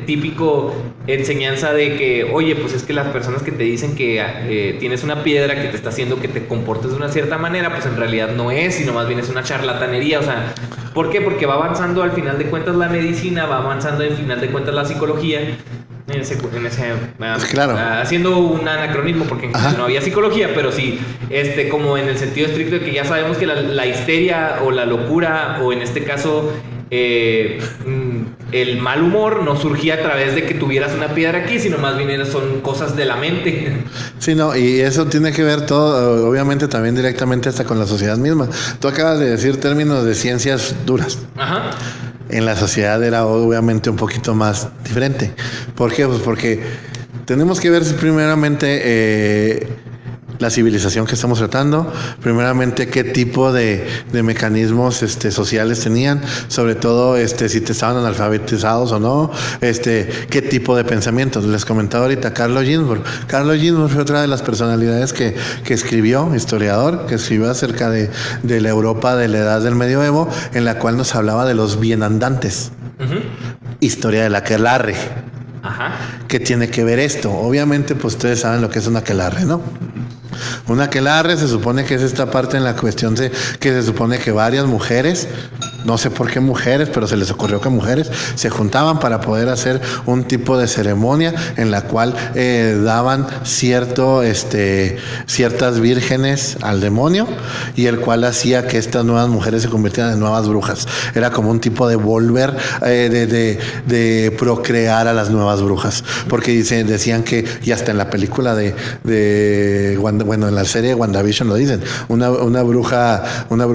típico enseñanza de que, oye, pues es que las personas que te dicen que tienes una piedra que te está haciendo que te comportes de una cierta manera, pues en realidad no es, sino más bien es una charlatanería. O sea, ¿por qué? Porque va avanzando al final de cuentas la medicina, va avanzando al final de cuentas la psicología, claro. Haciendo un anacronismo, porque no había psicología, pero sí, como en el sentido estricto de que ya sabemos que la histeria o la locura, o en este caso el mal humor, no surgía a través de que tuvieras una piedra aquí, sino más bien son cosas de la mente. Sí, no, y eso tiene que ver todo, obviamente también directamente hasta con la sociedad misma. Tú acabas de decir términos de ciencias duras. Ajá. En la sociedad era obviamente un poquito más diferente. ¿Por qué? Pues porque tenemos que ver primeramente la civilización que estamos tratando, primeramente qué tipo de mecanismos sociales tenían, sobre todo si te estaban analfabetizados o no, qué tipo de pensamientos. Les comentaba ahorita Carlo Ginzburg. Carlo Ginzburg fue otra de las personalidades que escribió, historiador, que escribió acerca de la Europa de la Edad del Medioevo, en la cual nos hablaba de los bienandantes. Historia de la aquelarre. Ajá. ¿Qué tiene que ver esto? Obviamente, pues ustedes saben lo que es una aquelarre, ¿no? Una aquelarre se supone que es esta parte en la cuestión que se supone que varias mujeres, no sé por qué mujeres, pero se les ocurrió que mujeres se juntaban para poder hacer un tipo de ceremonia en la cual daban ciertas vírgenes al demonio, y el cual hacía que estas nuevas mujeres se convirtieran en nuevas brujas. Era como un tipo de volver de procrear a las nuevas brujas, porque decían que, y hasta en la película en la serie de WandaVision lo dicen, una bruja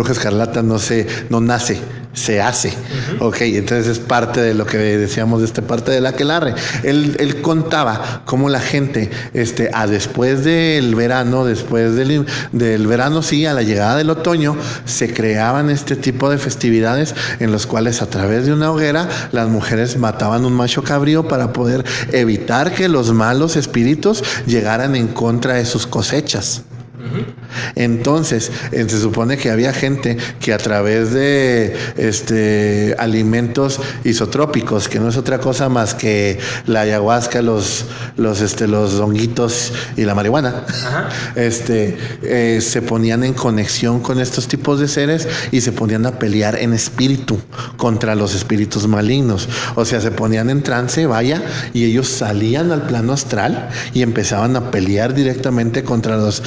escarlata no nace, se hace. Ok, entonces es parte de lo que decíamos de esta parte del aquelarre. Él contaba cómo la gente, después del verano, del verano, sí, a la llegada del otoño, se creaban este tipo de festividades en los cuales a través de una hoguera las mujeres mataban un macho cabrío para poder evitar que los malos espíritus llegaran en contra de sus cosechas. Entonces, se supone que había gente que a través de alimentos isotrópicos, que no es otra cosa más que la ayahuasca, los honguitos y la marihuana, se ponían en conexión con estos tipos de seres y se ponían a pelear en espíritu contra los espíritus malignos. O sea, se ponían en trance, y ellos salían al plano astral y empezaban a pelear directamente contra los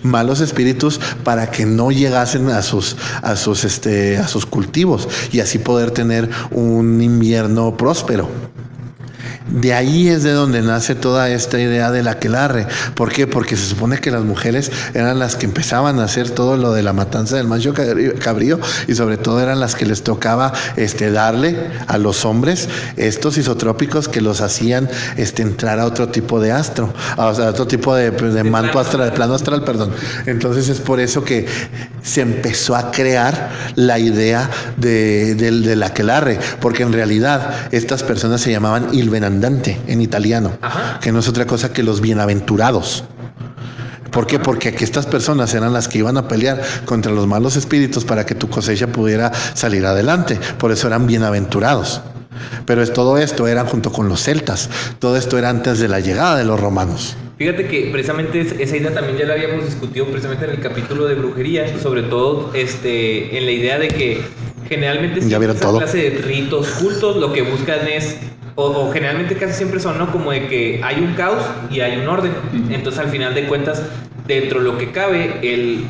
malos espíritus para que no llegasen a sus cultivos y así poder tener un invierno próspero. De ahí es de donde nace toda esta idea del aquelarre. ¿Por qué? Porque se supone que las mujeres eran las que empezaban a hacer todo lo de la matanza del macho cabrío y sobre todo eran las que les tocaba darle a los hombres estos isotrópicos que los hacían entrar a otro tipo de astro, o sea, a otro tipo de manto astral, de plano astral, perdón. Entonces es por eso que se empezó a crear la idea del aquelarre, porque en realidad estas personas se llamaban il benandante en italiano, que no es otra cosa que los bienaventurados. ¿Por qué? Porque aquí estas personas eran las que iban a pelear contra los malos espíritus para que tu cosecha pudiera salir adelante. Por eso eran bienaventurados. Pero todo esto era junto con los celtas. Todo esto era antes de la llegada de los romanos. Fíjate que precisamente esa idea también ya la habíamos discutido precisamente en el capítulo de brujería, sobre todo en la idea de que generalmente ya vieron esa todo. Clase de ritos, cultos, lo que buscan es o generalmente casi siempre son, ¿no? Como de que hay un caos y hay un orden. Entonces, al final de cuentas, dentro de lo que cabe, el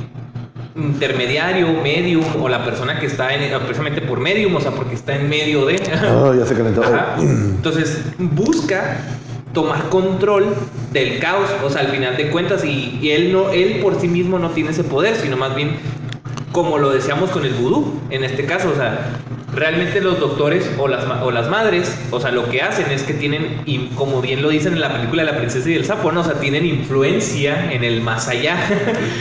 intermediario, medium, o la persona que está precisamente por medium, o sea, porque está en medio de... ya se calentó. Entonces, busca tomar control del caos, o sea, al final de cuentas, y él por sí mismo no tiene ese poder, sino más bien, como lo decíamos con el vudú, en este caso, o sea, realmente los doctores o las madres, o sea, lo que hacen es que tienen, y como bien lo dicen en la película de La princesa y el sapo, ¿no? O sea, tienen influencia en el más allá.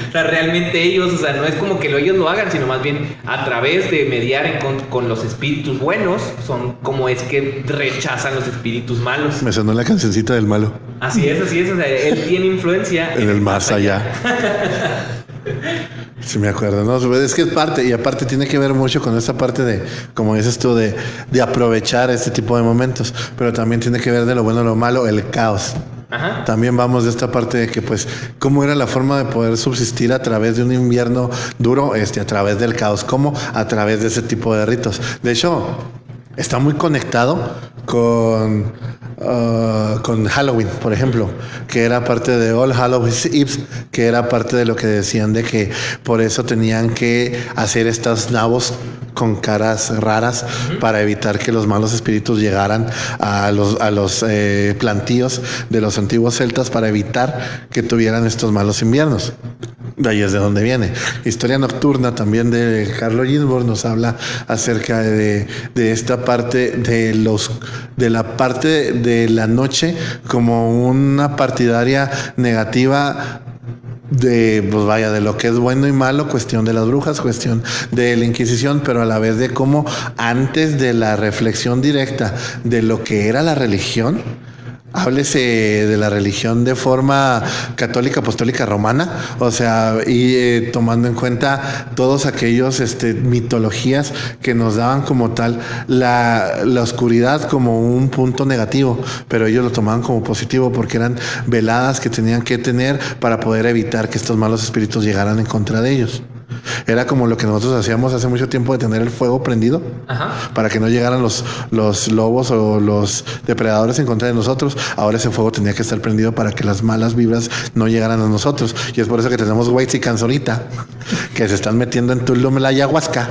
O sea, realmente ellos, o sea, no es como que ellos lo hagan, sino más bien a través de mediar con los espíritus buenos, son como es que rechazan los espíritus malos. Me sonó la cancioncita del malo. Así es, o sea, él tiene influencia en el más allá. Sí me acuerdo, ¿no? Es que es parte, y aparte tiene que ver mucho con esta parte de, como dices tú, de aprovechar este tipo de momentos, pero también tiene que ver de lo bueno, lo malo, el caos. También vamos de esta parte de que, pues, cómo era la forma de poder subsistir a través de un invierno duro, a través del caos, cómo a través de ese tipo de ritos. De hecho, está muy conectado con Halloween, por ejemplo, que era parte de All Hallows Eve, que era parte de lo que decían de que por eso tenían que hacer estos nabos con caras raras para evitar que los malos espíritus llegaran a los plantíos de los antiguos celtas, para evitar que tuvieran estos malos inviernos. De ahí es de donde viene. Historia nocturna también de Carlo Ginzburg nos habla acerca de esta parte de la parte de la noche como una partidaria negativa de lo que es bueno y malo, cuestión de las brujas, cuestión de la Inquisición, pero a la vez de cómo antes de la reflexión directa de lo que era la religión, háblese de la religión de forma católica, apostólica, romana, o sea, y tomando en cuenta todos aquellos mitologías que nos daban como tal la oscuridad como un punto negativo, pero ellos lo tomaban como positivo porque eran veladas que tenían que tener para poder evitar que estos malos espíritus llegaran en contra de ellos. Era como lo que nosotros hacíamos hace mucho tiempo, de tener el fuego prendido para que no llegaran los lobos o los depredadores en contra de nosotros. Ahora ese fuego tenía que estar prendido para que las malas vibras no llegaran a nosotros. Y es por eso que tenemos whitexicans ahorita que se están metiendo en Tulum la ayahuasca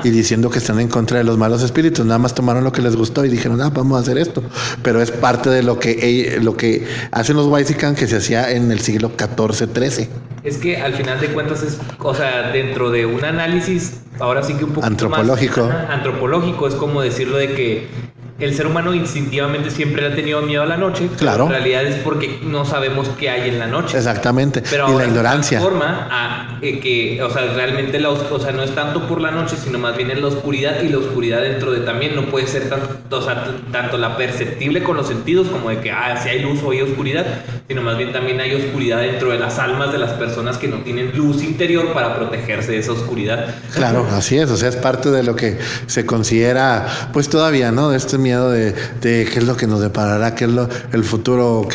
y diciendo que están en contra de los malos espíritus. Nada más tomaron lo que les gustó y dijeron, vamos a hacer esto. Pero es parte de lo que hacen los whitexicans, que se hacía en el siglo XIV, XIII. Es que al final de cuentas es, o sea, dentro de un análisis, ahora sí que un poco antropológico. más antropológico, es como decirlo de que el ser humano instintivamente siempre le ha tenido miedo a la noche. Claro. En realidad es porque no sabemos qué hay en la noche. Exactamente. Pero y ahora la ignorancia. se transforma a que, o sea, realmente o sea, no es tanto por la noche, sino más bien en la oscuridad, y la oscuridad dentro de también no puede ser tanto, o sea, tanto la perceptible con los sentidos como de que, si hay luz o hay oscuridad, sino más bien también hay oscuridad dentro de las almas de las personas que no tienen luz interior para protegerse de esa oscuridad. Claro, así es, o sea, es parte de lo que se considera, pues todavía, ¿no? De este miedo de qué es lo que nos deparará, qué es el futuro,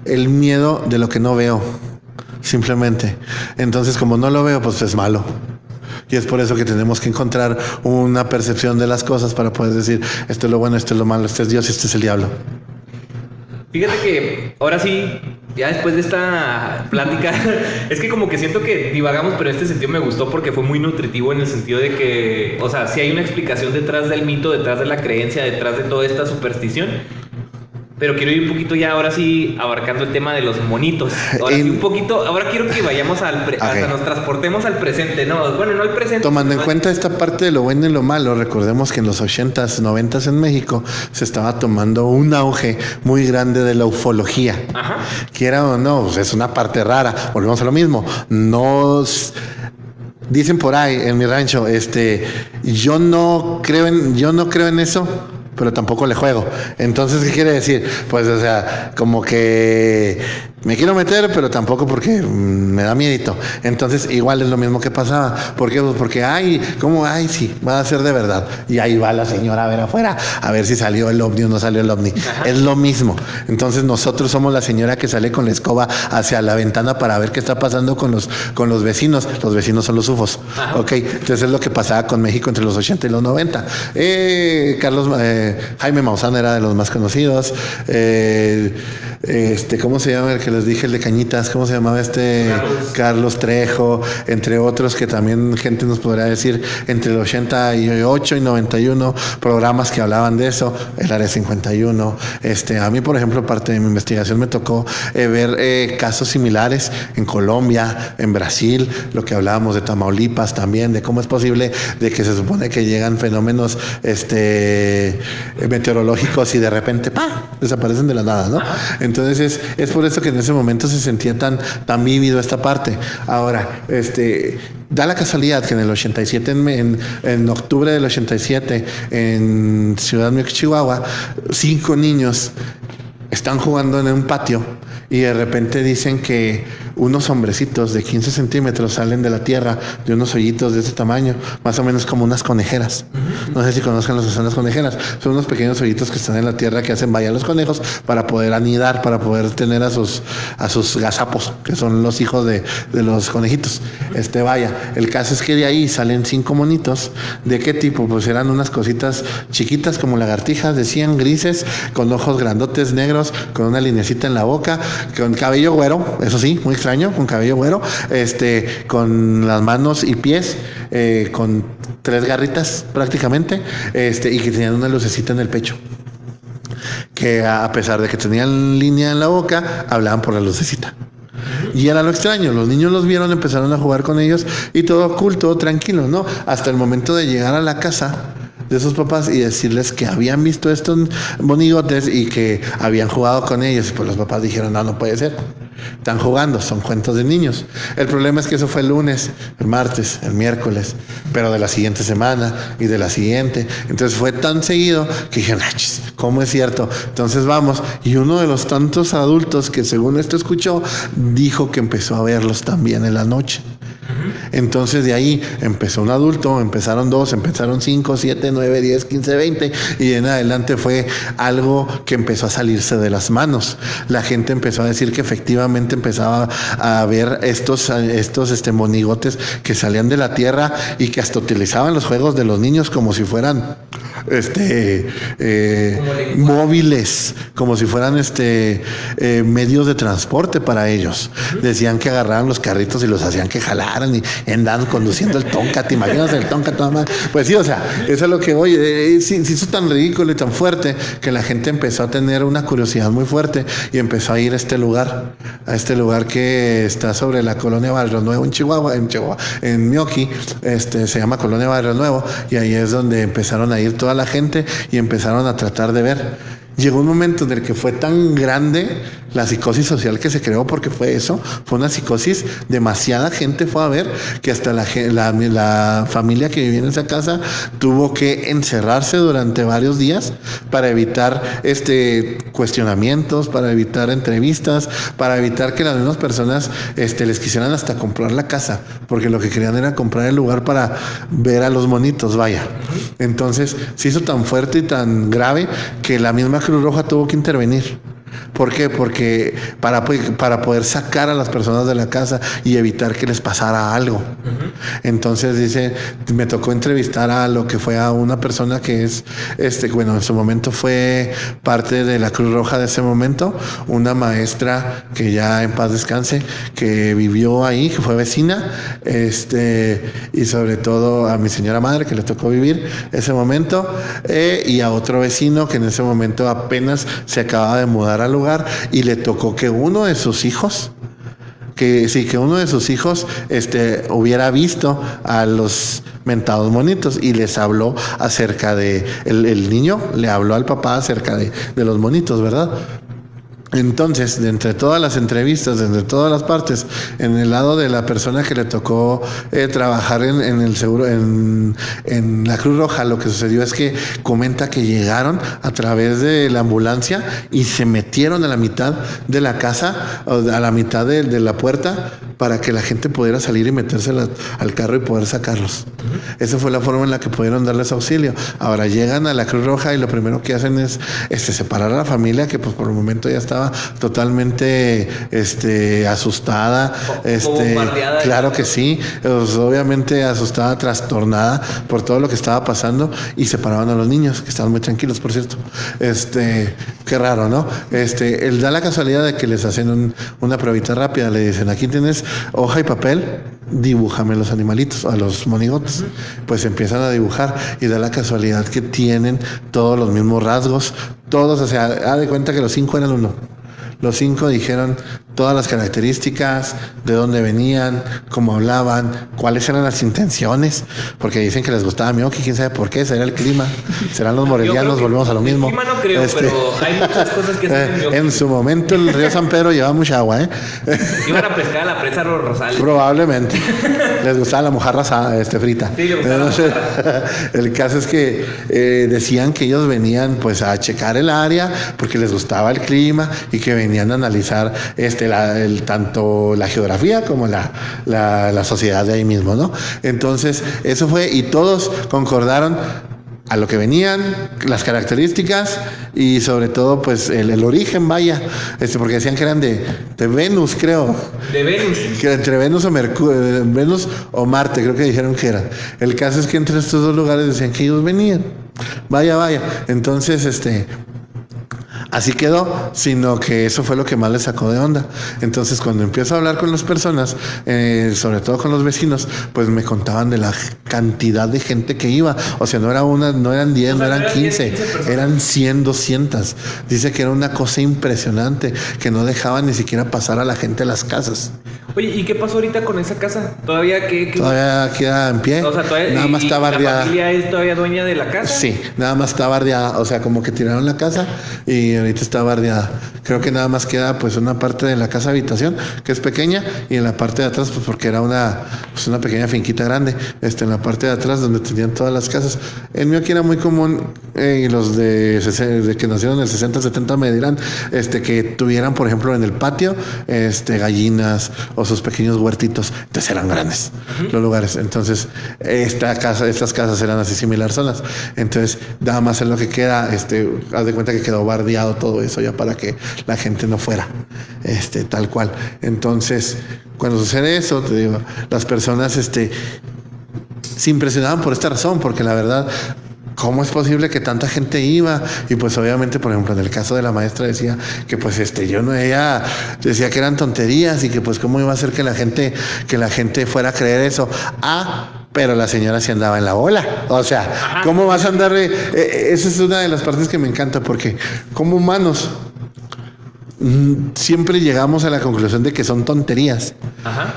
el miedo de lo que no veo, simplemente. Entonces, como no lo veo, pues es malo. Y es por eso que tenemos que encontrar una percepción de las cosas para poder decir, esto es lo bueno, esto es lo malo, este es Dios y este es el diablo. Fíjate que ahora sí, ya después de esta plática, es que como que siento que divagamos, pero en este sentido me gustó porque fue muy nutritivo en el sentido de que, o sea, sí hay una explicación detrás del mito, detrás de la creencia, detrás de toda esta superstición. Pero quiero ir un poquito ya, ahora sí, abarcando el tema de los monitos. Ahora sí, un poquito, ahora quiero que vayamos hasta nos transportemos al presente, ¿no? Bueno, no al presente. Tomando en cuenta esta parte de lo bueno y lo malo, recordemos que en los 80s, 90s en México se estaba tomando un auge muy grande de la ufología. Ajá. Quiera o no, pues es una parte rara. Volvemos a lo mismo. Dicen por ahí en mi rancho, yo no creo en eso, pero tampoco le juego. Entonces, ¿qué quiere decir? Pues, o sea, como que me quiero meter, pero tampoco porque me da miedito. Entonces, igual es lo mismo que pasaba. ¿Por qué? Pues porque, sí, va a ser de verdad. Y ahí va la señora a ver afuera, a ver si salió el ovni o no salió el ovni. Ajá. Es lo mismo. Entonces, nosotros somos la señora que sale con la escoba hacia la ventana para ver qué está pasando con los vecinos. Los vecinos son los UFOs. Ajá. Ok, entonces es lo que pasaba con México entre los 80 y los 90. Jaime Maussan era de los más conocidos. ¿Cómo se llama el que les dije, el de Cañitas? ¿Cómo se llamaba Carlos Trejo, entre otros que también gente nos podría decir, entre el 88 y 91 programas que hablaban de eso, el Área 51. A mí, por ejemplo, parte de mi investigación me tocó ver casos similares en Colombia, en Brasil, lo que hablábamos de Tamaulipas también, de cómo es posible de que se supone que llegan fenómenos meteorológicos y de repente desaparecen de la nada, ¿no? Entonces es por eso que en ese momento se sentía tan vívido esta parte. Ahora, da la casualidad que en el 87, en octubre del 87, en Ciudad Mixco, Chihuahua, 5 niños están jugando en un patio y de repente dicen que unos hombrecitos de 15 centímetros salen de la tierra de unos hoyitos de ese tamaño, más o menos como unas conejeras. No sé si conozcan lo que son las conejeras. Son unos pequeños hoyitos que están en la tierra que hacen vaya a los conejos para poder anidar, para poder tener a sus gazapos, que son los hijos de los conejitos. El caso es que de ahí salen 5 monitos. ¿De qué tipo? Pues eran unas cositas chiquitas como lagartijas, decían, grises, con ojos grandotes negros, con una linecita en la boca, con cabello güero, eso sí, muy extraño, con cabello güero, con las manos y pies, con 3 garritas prácticamente, y que tenían una lucecita en el pecho. Que a pesar de que tenían línea en la boca, hablaban por la lucecita. Y era lo extraño, los niños los vieron, empezaron a jugar con ellos y todo cool, todo tranquilo, ¿no? Hasta el momento de llegar a la casa de sus papás y decirles que habían visto estos monigotes y que habían jugado con ellos. Y pues los papás dijeron, no puede ser. Están jugando, son cuentos de niños. El problema es que eso fue el lunes, el martes, el miércoles, pero de la siguiente semana y de la siguiente. Entonces fue tan seguido que dijeron, ¿cómo es cierto? Entonces vamos. Y uno de los tantos adultos que según esto escuchó, dijo que empezó a verlos también en la noche. Entonces de ahí empezó un adulto, empezaron 2, empezaron 5, 7, 9, 10, 15, 20 y en adelante fue algo que empezó a salirse de las manos. La gente empezó a decir que efectivamente empezaba a ver estos monigotes que salían de la tierra y que hasta utilizaban los juegos de los niños como si fueran móviles, como si fueran medios de transporte para ellos. Decían que agarraban los carritos y los hacían que jalaran manejaran y andaban conduciendo el Tonka, ¿te imaginas el Tonka toda madre? Pues sí, o sea, eso es lo que voy, se hizo tan ridículo y tan fuerte que la gente empezó a tener una curiosidad muy fuerte y empezó a ir a este lugar que está sobre la colonia Barrio Nuevo en Chihuahua, en Mioqui, se llama Colonia Barrio Nuevo, y ahí es donde empezaron a ir toda la gente y empezaron a tratar de ver. Llegó un momento en el que fue tan grande la psicosis social que se creó, porque fue una psicosis, demasiada gente fue a ver, que hasta la familia que vivía en esa casa tuvo que encerrarse durante varios días para evitar cuestionamientos, para evitar entrevistas, para evitar que las mismas personas les quisieran hasta comprar la casa, porque lo que querían era comprar el lugar para ver a los monitos, vaya. Entonces se hizo tan fuerte y tan grave que la misma Cruz Roja tuvo que intervenir. ¿Por qué? Porque para poder sacar a las personas de la casa y evitar que les pasara algo. Entonces me tocó entrevistar a lo que fue a una persona que es, en su momento fue parte de la Cruz Roja de ese momento, una maestra que ya en paz descanse, que vivió ahí, que fue vecina, y sobre todo a mi señora madre, que le tocó vivir ese momento, y a otro vecino que en ese momento apenas se acababa de mudar al lugar y le tocó que uno de sus hijos hubiera visto a los mentados monitos y les habló acerca de el niño le habló al papá acerca de los monitos, ¿verdad? Entonces, de entre todas las entrevistas, de entre todas las partes, en el lado de la persona que le tocó trabajar en el seguro, en la Cruz Roja, lo que sucedió es que comenta que llegaron a través de la ambulancia y se metieron a la mitad de la casa, a la mitad de la puerta, para que la gente pudiera salir y meterse al carro y poder sacarlos. Esa fue la forma en la que pudieron darles auxilio. Ahora llegan a la Cruz Roja y lo primero que hacen es separar a la familia, que pues por el momento ya estaba totalmente asustada, claro que sí, pues, obviamente asustada, trastornada por todo lo que estaba pasando, y separaban a los niños, que estaban muy tranquilos, por cierto. Qué raro, ¿no? Él da la casualidad de que les hacen una pruebita rápida, le dicen, aquí tienes hoja y papel, dibújame los animalitos, a los monigotes. Pues empiezan a dibujar y da la casualidad que tienen todos los mismos rasgos, todos, o sea, haz de cuenta que los 5 eran uno. Los 5 dijeron todas las características, de dónde venían, cómo hablaban, cuáles eran las intenciones, porque dicen que les gustaba Mioqui, quién sabe por qué, será el clima, serán los morelianos, volvemos a lo mismo. El clima no creo, pero hay muchas cosas que hacen en Mioqui. En su momento el río San Pedro llevaba mucha agua, Iban a pescar a la presa Los Rosales. Probablemente. Les gustaba la mojarra frita. Sí, les gustaba. El caso es que decían que ellos venían pues a checar el área porque les gustaba el clima y que venían a analizar tanto la geografía como la sociedad de ahí mismo, ¿no? Entonces, eso fue, y todos concordaron a lo que venían, las características y sobre todo pues el origen, vaya, porque decían que eran de Venus, creo. De Venus. Que entre Venus o Mercurio, Venus o Marte, creo que dijeron que eran. El caso es que entre estos dos lugares decían que ellos venían. Vaya. Entonces, así quedó, sino que eso fue lo que más les sacó de onda. Entonces, cuando empiezo a hablar con las personas, sobre todo con los vecinos, pues me contaban de la cantidad de gente que iba. O sea, no eran 10, no eran 15, eran 100, 200. Dice que era una cosa impresionante, que no dejaban ni siquiera pasar a la gente a las casas. Oye, ¿y qué pasó ahorita con esa casa? ¿Todavía qué? Todavía queda en pie. O sea, todavía, nada más está barriada. ¿La familia es todavía dueña de la casa? Sí, nada más está barriada. O sea, como que tiraron la casa y ahorita está barriada. Creo que nada más queda pues una parte de la casa habitación, que es pequeña, y en la parte de atrás, pues porque era una pequeña finquita grande, en la parte de atrás donde tenían todas las casas. En Mioqui era muy común, y los de que nacieron en el 60, 70 me dirán, que tuvieran, por ejemplo, en el patio, gallinas o sus pequeños huertitos. Entonces eran grandes los lugares. Entonces, estas casas eran así similar zonas. Entonces, nada más es lo que queda, haz de cuenta que quedó bardeado todo eso ya para que la gente no fuera, tal cual. Entonces, cuando sucede eso, te digo, las personas, se impresionaban por esta razón, porque la verdad, ¿cómo es posible que tanta gente iba? Y pues obviamente, por ejemplo, en el caso de la maestra decía que pues ella decía que eran tonterías y que pues cómo iba a ser que la gente fuera a creer eso. Pero la señora sí andaba en la ola. O sea, ¿cómo vas a andar? Esa es una de las partes que me encanta, porque como humanos siempre llegamos a la conclusión de que son tonterías. Ajá.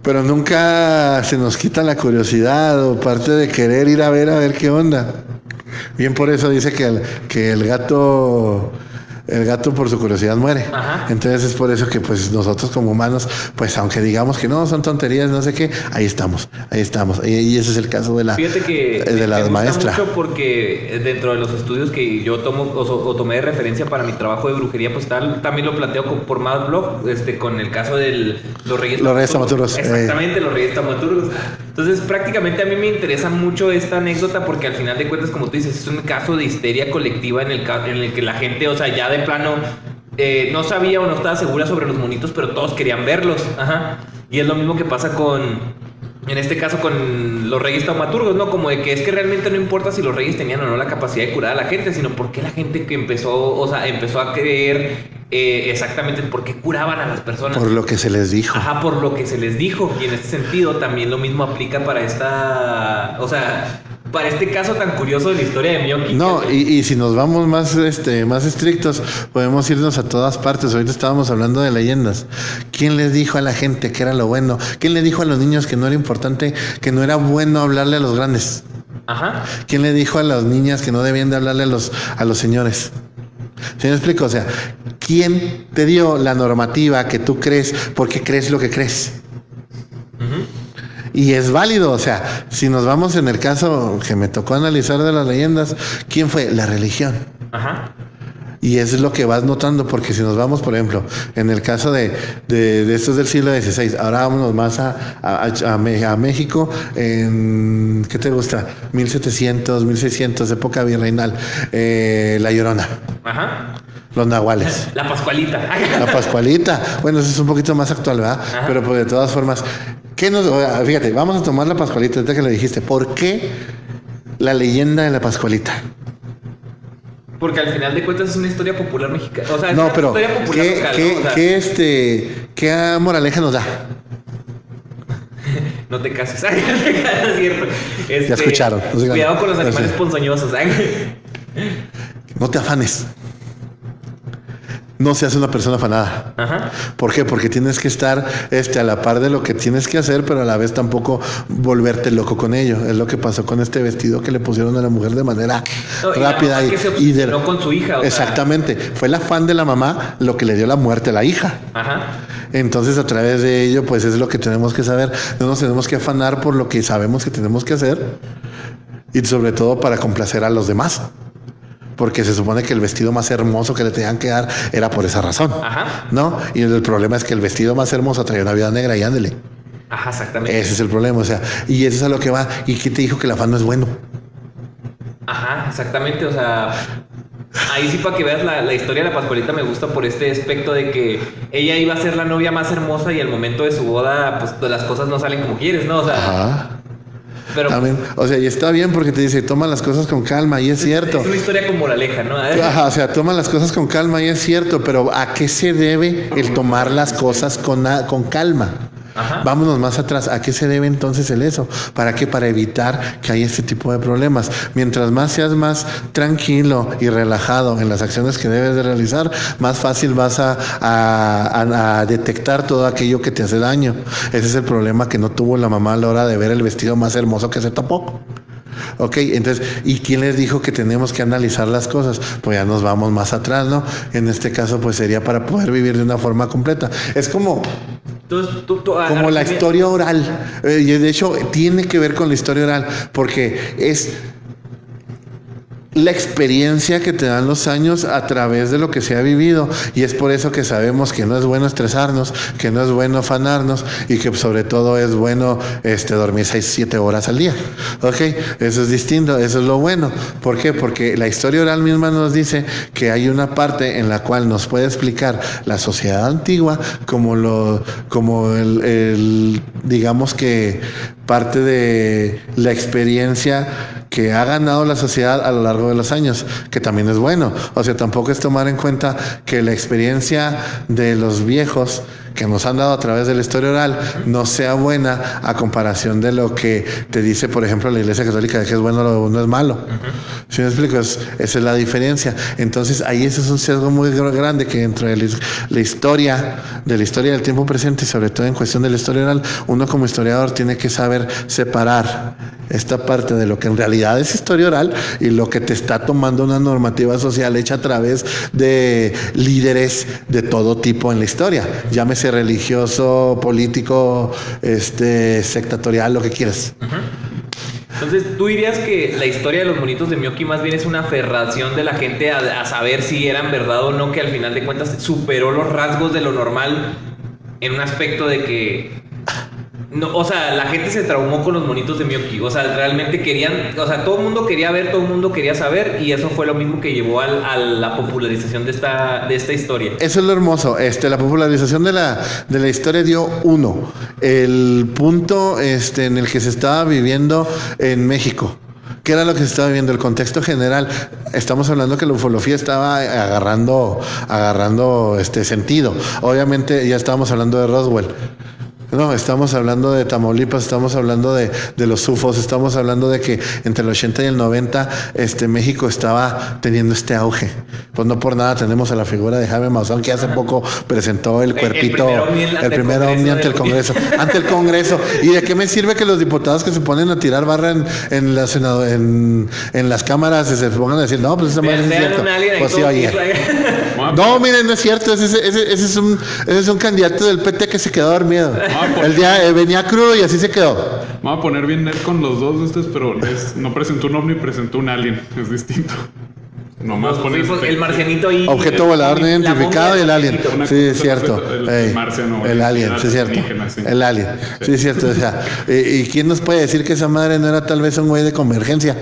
Pero nunca se nos quita la curiosidad o parte de querer ir a ver qué onda. Bien por eso dice que el gato por su curiosidad muere. Ajá. Entonces es por eso que pues nosotros como humanos, pues aunque digamos que no, son tonterías, no sé qué, ahí estamos. Y ese es el caso de la maestra. Mucho porque dentro de los estudios que yo tomo o tomé de referencia para mi trabajo de brujería, pues también lo planteo por más blog, con el caso de los Reyes Taumaturgos. Exactamente, los Reyes Taumaturgos. Entonces prácticamente a mí me interesa mucho esta anécdota porque al final de cuentas, como tú dices, es un caso de histeria colectiva en el que la gente, o sea, ya de plano no sabía o no estaba segura sobre los monitos, pero todos querían verlos. Ajá. Y es lo mismo que pasa en este caso con los Reyes Taumaturgos, ¿no? Como de que es que realmente no importa si los reyes tenían o no la capacidad de curar a la gente, sino porque la gente que empezó a creer exactamente por qué curaban a las personas. Por lo que se les dijo. Ajá, por lo que se les dijo. Y en este sentido también lo mismo aplica para para este caso tan curioso de la historia de Miyoki. No, y si nos vamos más estrictos, podemos irnos a todas partes. Ahorita estábamos hablando de leyendas. ¿Quién les dijo a la gente que era lo bueno? ¿Quién le dijo a los niños que no era importante, que no era bueno hablarle a los grandes? Ajá. ¿Quién le dijo a las niñas que no debían de hablarle a los señores? ¿Sí me explico? O sea, ¿quién te dio la normativa que tú crees porque crees lo que crees? Y es válido, o sea, si nos vamos en el caso que me tocó analizar de las leyendas, ¿quién fue? La religión. Ajá. Y eso es lo que vas notando, porque si nos vamos, por ejemplo, en el caso de estos del siglo XVI, ahora vámonos más a México, en, ¿qué te gusta? 1700, 1600, época virreinal, La Llorona. Ajá. Los nahuales. La Pascualita. La Pascualita. Bueno, eso es un poquito más actual, ¿verdad? Ajá. Pero pues de todas formas, fíjate, vamos a tomar la Pascualita, ahorita que le dijiste. ¿Por qué la leyenda de la Pascualita? Porque al final de cuentas es una historia popular mexicana. O sea, es no, una pero historia popular local, ¿no? O sea, ¿qué moraleja nos da? No te cases. Es cierto. Ya escucharon. Cuidado con los animales ponzoñosos. No te afanes. No seas una persona afanada. Ajá. ¿Por qué? Porque tienes que estar a la par de lo que tienes que hacer, pero a la vez tampoco volverte loco con ello. Es lo que pasó con este vestido que le pusieron a la mujer de manera rápida. Y con su hija. Exactamente. Fue el afán de la mamá lo que le dio la muerte a la hija. Ajá. Entonces, a través de ello, pues es lo que tenemos que saber. No nos tenemos que afanar por lo que sabemos que tenemos que hacer. Y sobre todo para complacer a los demás. Porque se supone que el vestido más hermoso que le tenían que dar era por esa razón. Ajá. ¿No? Y el problema es que el vestido más hermoso traía una vida negra y ándele. Ajá, exactamente. Ese es el problema, o sea, y eso es a lo que va. ¿Y quién te dijo que el afán no es bueno? Ajá, exactamente, o sea, ahí sí para que veas la historia de la Pascualita me gusta por este aspecto de que ella iba a ser la novia más hermosa y al momento de su boda, pues las cosas no salen como quieres, ¿no? O sea... Ajá. Pero, también, o sea, y está bien porque te dice, toma las cosas con calma, y es cierto. Es una historia con moraleja, ¿no? Ajá, o sea, toma las cosas con calma, y es cierto, pero ¿a qué se debe el tomar las cosas con calma? Ajá. Vámonos más atrás. ¿A qué se debe entonces el eso? ¿Para qué? Para evitar que haya este tipo de problemas. Mientras más seas más tranquilo y relajado en las acciones que debes de realizar, más fácil vas a detectar todo aquello que te hace daño. Ese es el problema que no tuvo la mamá a la hora de ver el vestido más hermoso que se tapó. Ok, entonces, ¿y quién les dijo que tenemos que analizar las cosas? Pues ya nos vamos más atrás, ¿no? En este caso, pues sería para poder vivir de una forma completa. Es como... como la historia oral. De hecho, tiene que ver con la historia oral, porque es la experiencia que te dan los años a través de lo que se ha vivido, y es por eso que sabemos que no es bueno estresarnos, que no es bueno afanarnos, y que sobre todo es bueno dormir 6-7 horas al día. Ok, eso es distinto, eso es lo bueno. ¿Por qué? Porque la historia oral misma nos dice que hay una parte en la cual nos puede explicar la sociedad antigua como el digamos que parte de la experiencia que ha ganado la sociedad a lo largo de los años, que también es bueno. O sea, tampoco es tomar en cuenta que la experiencia de los viejos que nos han dado a través de la historia oral no sea buena a comparación de lo que te dice, por ejemplo, la Iglesia Católica, de que es bueno lo no es malo. ¿Sí me explico? Esa es la diferencia. Entonces, ahí ese es un sesgo muy grande que dentro de la historia del tiempo presente y sobre todo en cuestión de la historia oral, uno como historiador tiene que saber separar esta parte de lo que en realidad es historia oral y lo que te está tomando una normativa social hecha a través de líderes de todo tipo en la historia. Llámese religioso, político, sectatorial, lo que quieras. Entonces, ¿tú dirías que la historia de los monitos de Miyoki más bien es una aferración de la gente a saber si eran verdad o no, que al final de cuentas superó los rasgos de lo normal en un aspecto de que... No, o sea, la gente se traumó con los monitos de Miyoki. O sea, realmente querían... O sea, todo el mundo quería ver, todo el mundo quería saber. Y eso fue lo mismo que llevó a la popularización de esta historia. Eso es lo hermoso. La popularización de la historia dio el punto en el que se estaba viviendo en México. ¿Qué era lo que se estaba viviendo? El contexto general. Estamos hablando que la ufología estaba agarrando sentido. Obviamente ya estábamos hablando de Roswell. No, estamos hablando de Tamaulipas, estamos hablando de los UFOs, estamos hablando de que entre el 80 y el 90 México estaba teniendo este auge. Pues no por nada tenemos a la figura de Jaime Maussan, que hace poco presentó el cuerpito, el primer ovni ante el Congreso. Ante el Congreso. ¿Y de qué me sirve que los diputados que se ponen a tirar barra en las cámaras se pongan a decir, no, pues esa madre es cierto? Pues sí, oye. No, miren, no es cierto, ese es un candidato del PT que se quedó dormido. El día venía crudo y así se quedó. Vamos a poner bien net con los dos de estos, pero no presentó un ovni, presentó un alien. Es distinto. Nomás poner el marcianito y... Objeto volador no identificado y el alien. Sí, es cierto. El marciano. El alien, sí, es cierto. Sí. El alien. Sí, es cierto. O sea, ¿y quién nos puede decir que esa madre no era tal vez un güey de Convergencia?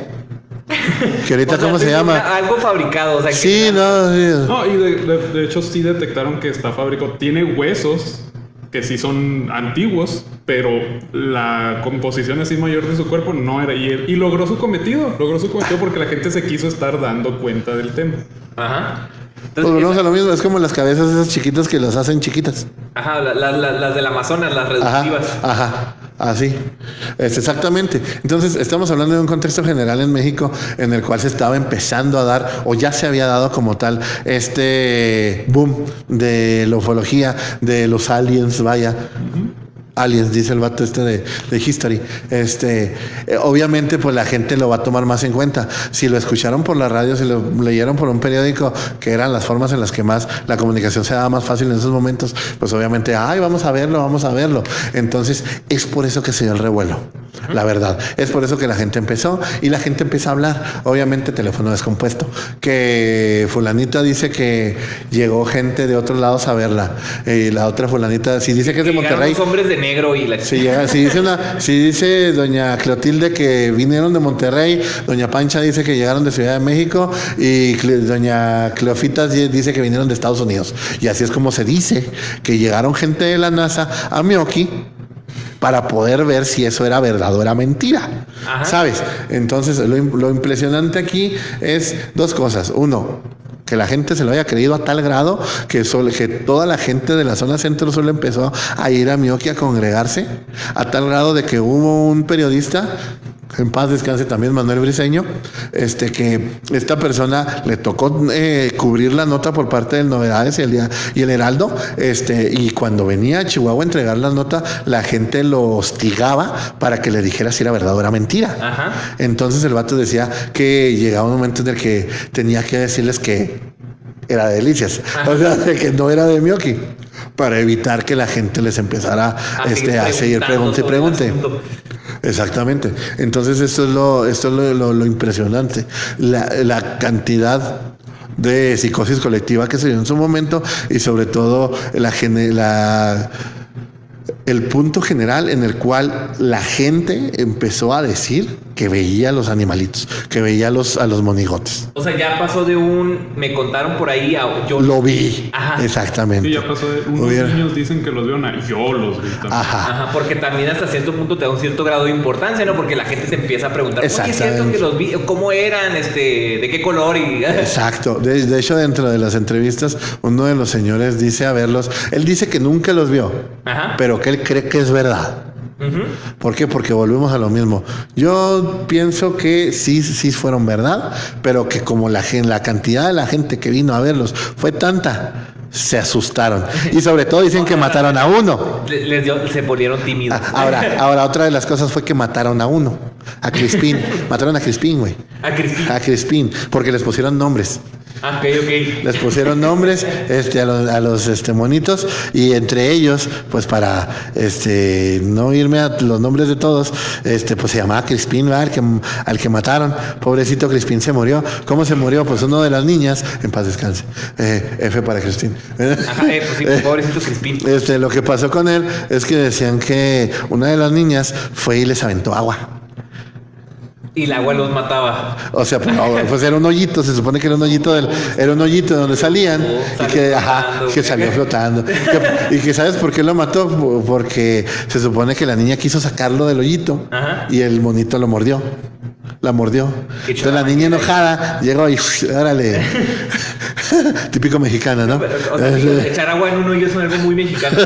Que ahorita, ¿cómo se llama? Algo fabricado, o sea, sí, que... No, y de hecho sí detectaron que está fabricado. Tiene huesos que sí son antiguos, pero la composición así mayor de su cuerpo no era. Y logró su cometido porque la gente se quiso estar dando cuenta del tema. Ajá. Entonces, pues volvemos a lo mismo, es como las cabezas esas chiquitas que las hacen chiquitas. Ajá, las del Amazonas, las reductivas. Ajá, así. Exactamente. Entonces, estamos hablando de un contexto general en México en el cual se estaba empezando a dar, o ya se había dado como tal, este boom de la ufología, de los aliens, vaya. Aliens, dice el vato de History. Obviamente, pues la gente lo va a tomar más en cuenta. Si lo escucharon por la radio, si lo leyeron por un periódico, que eran las formas en las que más la comunicación se daba más fácil en esos momentos, pues obviamente, vamos a verlo. Entonces, es por eso que se dio el revuelo. La verdad, es por eso que la gente empezó y la gente empieza a hablar. Obviamente, teléfono descompuesto. Que fulanita dice que llegó gente de otros lados a verla. Y la otra fulanita, si dice que es de Monterrey. Los hombres de negro y la... Si dice doña Clotilde que vinieron de Monterrey, doña Pancha dice que llegaron de Ciudad de México y doña Cleofitas dice que vinieron de Estados Unidos. Y así es como se dice que llegaron gente de la NASA a Miyoki para poder ver si eso era verdad o era mentira. Ajá. ¿Sabes? Entonces, lo impresionante aquí es dos cosas. Uno, que la gente se lo haya creído a tal grado que toda la gente de la zona centro solo empezó a ir a Miyoki a congregarse, a tal grado de que hubo un periodista, en paz descanse también, Manuel Briceño, que esta persona le tocó cubrir la nota por parte del Novedades y el Heraldo, y cuando venía a Chihuahua a entregar la nota, la gente lo hostigaba para que le dijera si era verdad o era mentira. Ajá. Entonces el vato decía que llegaba un momento en el que tenía que decirles que era de Delicias, o sea, de que no era de Miyoki, para evitar que la gente les empezara a seguir pregunte. Exactamente. Entonces esto es lo impresionante, la cantidad de psicosis colectiva que se dio en su momento y sobre todo el punto general en el cual la gente empezó a decir que veía a los animalitos, que veía a los monigotes. O sea, ya pasó de me contaron por ahí a yo Lo vi. Ajá. Exactamente. Sí, ya pasó de unos niños dicen que los vieron a yo los vi también. Ajá, porque también hasta cierto punto te da un cierto grado de importancia, ¿no? Porque la gente te empieza a preguntar, oye, es cierto que los vi, ¿cómo eran? ¿De qué color? Y... Exacto. De hecho, dentro de las entrevistas, uno de los señores dice él dice que nunca los vio, Ajá. pero que él cree que es verdad. Uh-huh. ¿Por qué? Porque volvemos a lo mismo. Yo pienso que sí fueron verdad, pero que como la cantidad de la gente que vino a verlos fue tanta, se asustaron. Y sobre todo dicen que mataron a uno. Se volvieron tímidos. Ahora, otra de las cosas fue que mataron a uno. A Crispín. Mataron a Crispín, güey. A Crispín. Porque les pusieron nombres. Ok. Les pusieron nombres a los monitos, y entre ellos, pues para no irme a los nombres de todos, pues se llamaba Crispín, ¿verdad? Al que mataron. Pobrecito Crispín se murió. ¿Cómo se murió? Pues uno de las niñas, en paz descanse. F para Crispín. Ajá, pues sí, pobrecito Crispín. Lo que pasó con él es que decían que una de las niñas fue y les aventó agua. Y el agua los mataba. O sea, pues era un hoyito, se supone que era un hoyito de donde salían, y que salió flotando. Y que ¿sabes por qué lo mató? Porque se supone que la niña quiso sacarlo del hoyito. Ajá. Y el monito lo mordió. La mordió. Entonces la niña enojada llegó y órale. Típico mexicano, ¿no? O sea, echar agua en un hoyo es algo muy mexicano.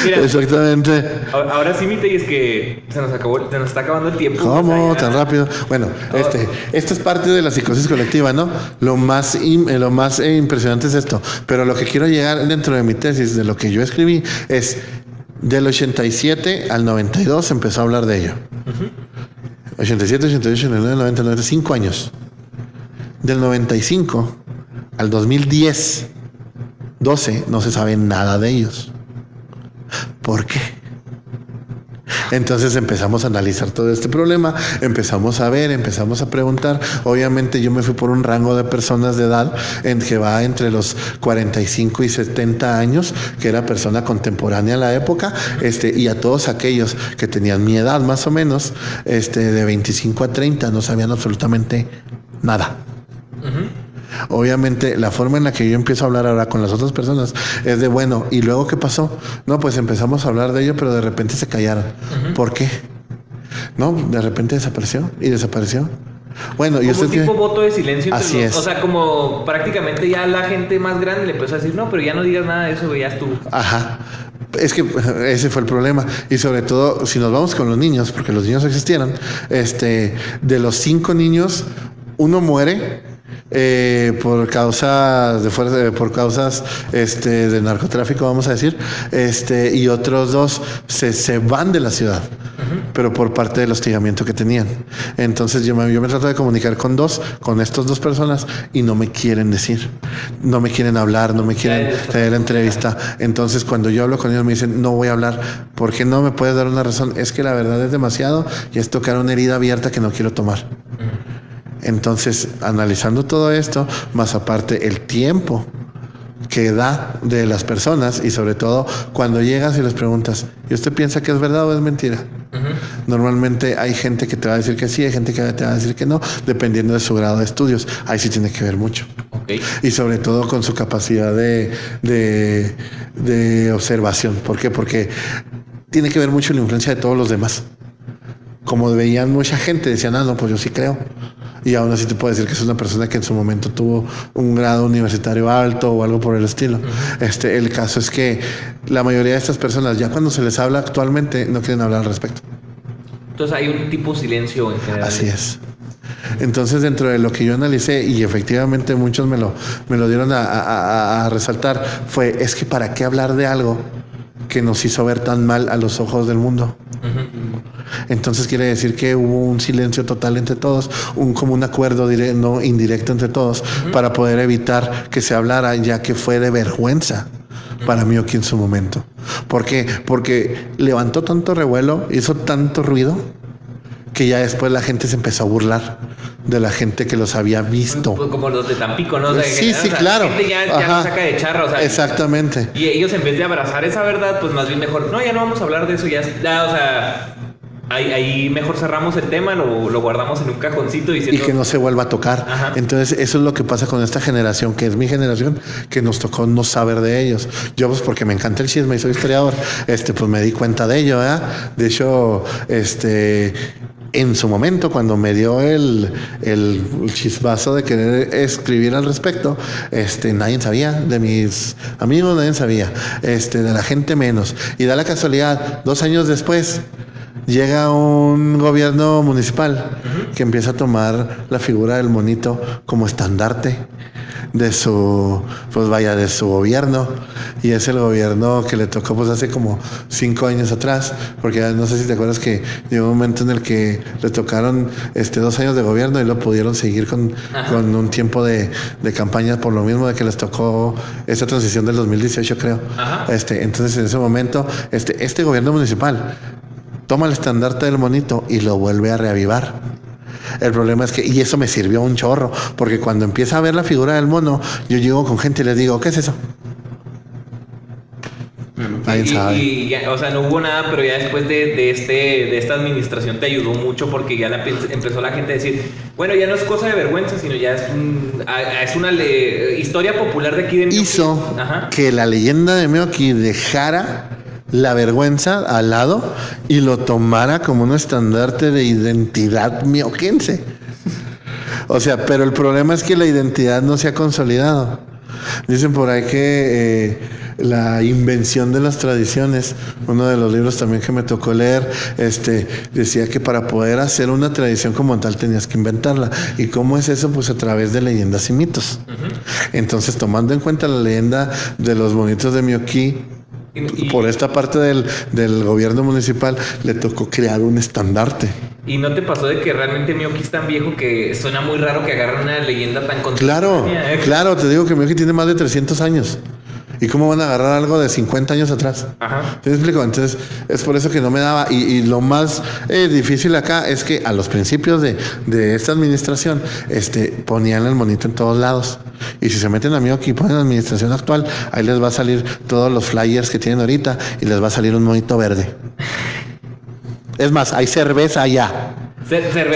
Mira, exactamente. Ahora sí, Mite, y es que se nos está acabando el tiempo. ¿Cómo? ¿Tan rápido? Bueno, esto es parte de la psicosis colectiva, ¿no? Lo más impresionante es esto. Pero lo que quiero llegar dentro de mi tesis, de lo que yo escribí, es del 87 al 92 se empezó a hablar de ello. Uh-huh. 87, 88, 89, 90, 95 años. Del 95 al 2010, 12, no se sabe nada de ellos. ¿Por qué? Entonces empezamos a analizar todo este problema, empezamos a ver, empezamos a preguntar. Obviamente yo me fui por un rango de personas de edad que va entre los 45 y 70 años, que era persona contemporánea a la época, y a todos aquellos que tenían mi edad más o menos, de 25 a 30, no sabían absolutamente nada. Uh-huh. Obviamente la forma en la que yo empiezo a hablar ahora con las otras personas es de bueno, ¿y luego qué pasó? No, pues empezamos a hablar de ello, pero de repente se callaron. Uh-huh. ¿Por qué? No, de repente desapareció. Bueno, y usted un tipo voto de silencio. Así es. O sea, como prácticamente ya la gente más grande le empezó a decir, no, pero ya no digas nada de eso, güey, ya estuvo. Ajá. Es que ese fue el problema. Y sobre todo, si nos vamos con los niños, porque los niños existieron, de los 5 niños, uno muere por causas de narcotráfico, vamos a decir, y otros 2 se van de la ciudad. Uh-huh. Pero por parte del hostigamiento que tenían. Entonces yo me trato de comunicar con estas 2 personas, y no me quieren decir, no me quieren hablar, no me quieren tener la entrevista. Entonces cuando yo hablo con ellos me dicen, no voy a hablar. ¿Por qué no me puedes dar una razón? Es que la verdad es demasiado y es tocar una herida abierta que no quiero tomar. Uh-huh. Entonces, analizando todo esto, más aparte el tiempo que da de las personas, y sobre todo cuando llegas y les preguntas, ¿y usted piensa que es verdad o es mentira? Uh-huh. Normalmente hay gente que te va a decir que sí, hay gente que te va a decir que no, dependiendo de su grado de estudios. Ahí sí tiene que ver mucho. Okay. Y sobre todo con su capacidad de observación. ¿Por qué? Porque tiene que ver mucho la influencia de todos los demás. Como veían mucha gente, decían, no, pues yo sí creo. Y aún así te puedo decir que es una persona que en su momento tuvo un grado universitario alto o algo por el estilo. Uh-huh. El caso es que la mayoría de estas personas, ya cuando se les habla actualmente, no quieren hablar al respecto. Entonces hay un tipo de silencio en general. Así es. Entonces, dentro de lo que yo analicé, y efectivamente muchos me lo dieron a resaltar, es que ¿para qué hablar de algo que nos hizo ver tan mal a los ojos del mundo? Uh-huh. Entonces quiere decir que hubo un silencio total entre todos, como un acuerdo indirecto entre todos, uh-huh, para poder evitar que se hablara, ya que fue de vergüenza para mí aquí en su momento. ¿Por qué? Porque levantó tanto revuelo, hizo tanto ruido, que ya después la gente se empezó a burlar de la gente que los había visto. Como los de Tampico, ¿no? O sea, sí, claro. La gente ya nos saca de charra, o sea. Exactamente. Y ellos, en vez de abrazar esa verdad, pues más bien mejor, no, ya no vamos a hablar de eso, ya, o sea, ahí mejor cerramos el tema, lo guardamos en un cajoncito Y diciendo... que no se vuelva a tocar. Ajá. Entonces, eso es lo que pasa con esta generación, que es mi generación, que nos tocó no saber de ellos. Yo, pues, porque me encanta el chisme y soy historiador, pues me di cuenta de ello, ¿verdad? De hecho, en su momento, cuando me dio el chispazo de querer escribir al respecto, nadie sabía, de mis amigos nadie sabía, de la gente menos. Y da la casualidad, 2 años después, llega un gobierno municipal que empieza a tomar la figura del monito como estandarte de su, de su gobierno, y es el gobierno que le tocó pues hace como 5 años atrás, porque no sé si te acuerdas que llegó un momento en el que le tocaron 2 años de gobierno y lo pudieron seguir con un tiempo de campaña, por lo mismo de que les tocó esa transición del 2018, creo. Ajá. Entonces en ese momento este gobierno municipal toma el estandarte del monito y lo vuelve a reavivar. El problema es que, y eso me sirvió un chorro, porque cuando empieza a ver la figura del mono, yo llego con gente y les digo, ¿qué es eso? Nadie sabe. Y ya, o sea, no hubo nada, pero ya después de esta administración te ayudó mucho, porque ya empezó la gente a decir, bueno, ya no es cosa de vergüenza, sino ya es una historia popular de aquí de Mioki. Hizo Ajá. que la leyenda de Mioki dejara la vergüenza al lado y lo tomara como un estandarte de identidad mioquense. O sea, pero el problema es que la identidad no se ha consolidado. Dicen por ahí que la invención de las tradiciones, uno de los libros también que me tocó leer, decía que para poder hacer una tradición como tal tenías que inventarla. ¿Y cómo es eso? Pues a través de leyendas y mitos. Entonces, tomando en cuenta la leyenda de los monitos de Mioki, por esta parte del gobierno municipal le tocó crear un estandarte. ¿Y no te pasó de que realmente Mioki es tan viejo que suena muy raro que agarren una leyenda tan Claro, contemporánea? claro, te digo que Mioki tiene más de 300 años. ¿Y cómo van a agarrar algo de 50 años atrás? Ajá. ¿Te explico? Entonces, es por eso que no me daba. Y lo más difícil acá es que a los principios de esta administración, ponían el monito en todos lados. Y si se meten a Mioki y ponen la administración actual, ahí les va a salir todos los flyers que tienen ahorita y les va a salir un monito verde. Es más, hay cerveza allá.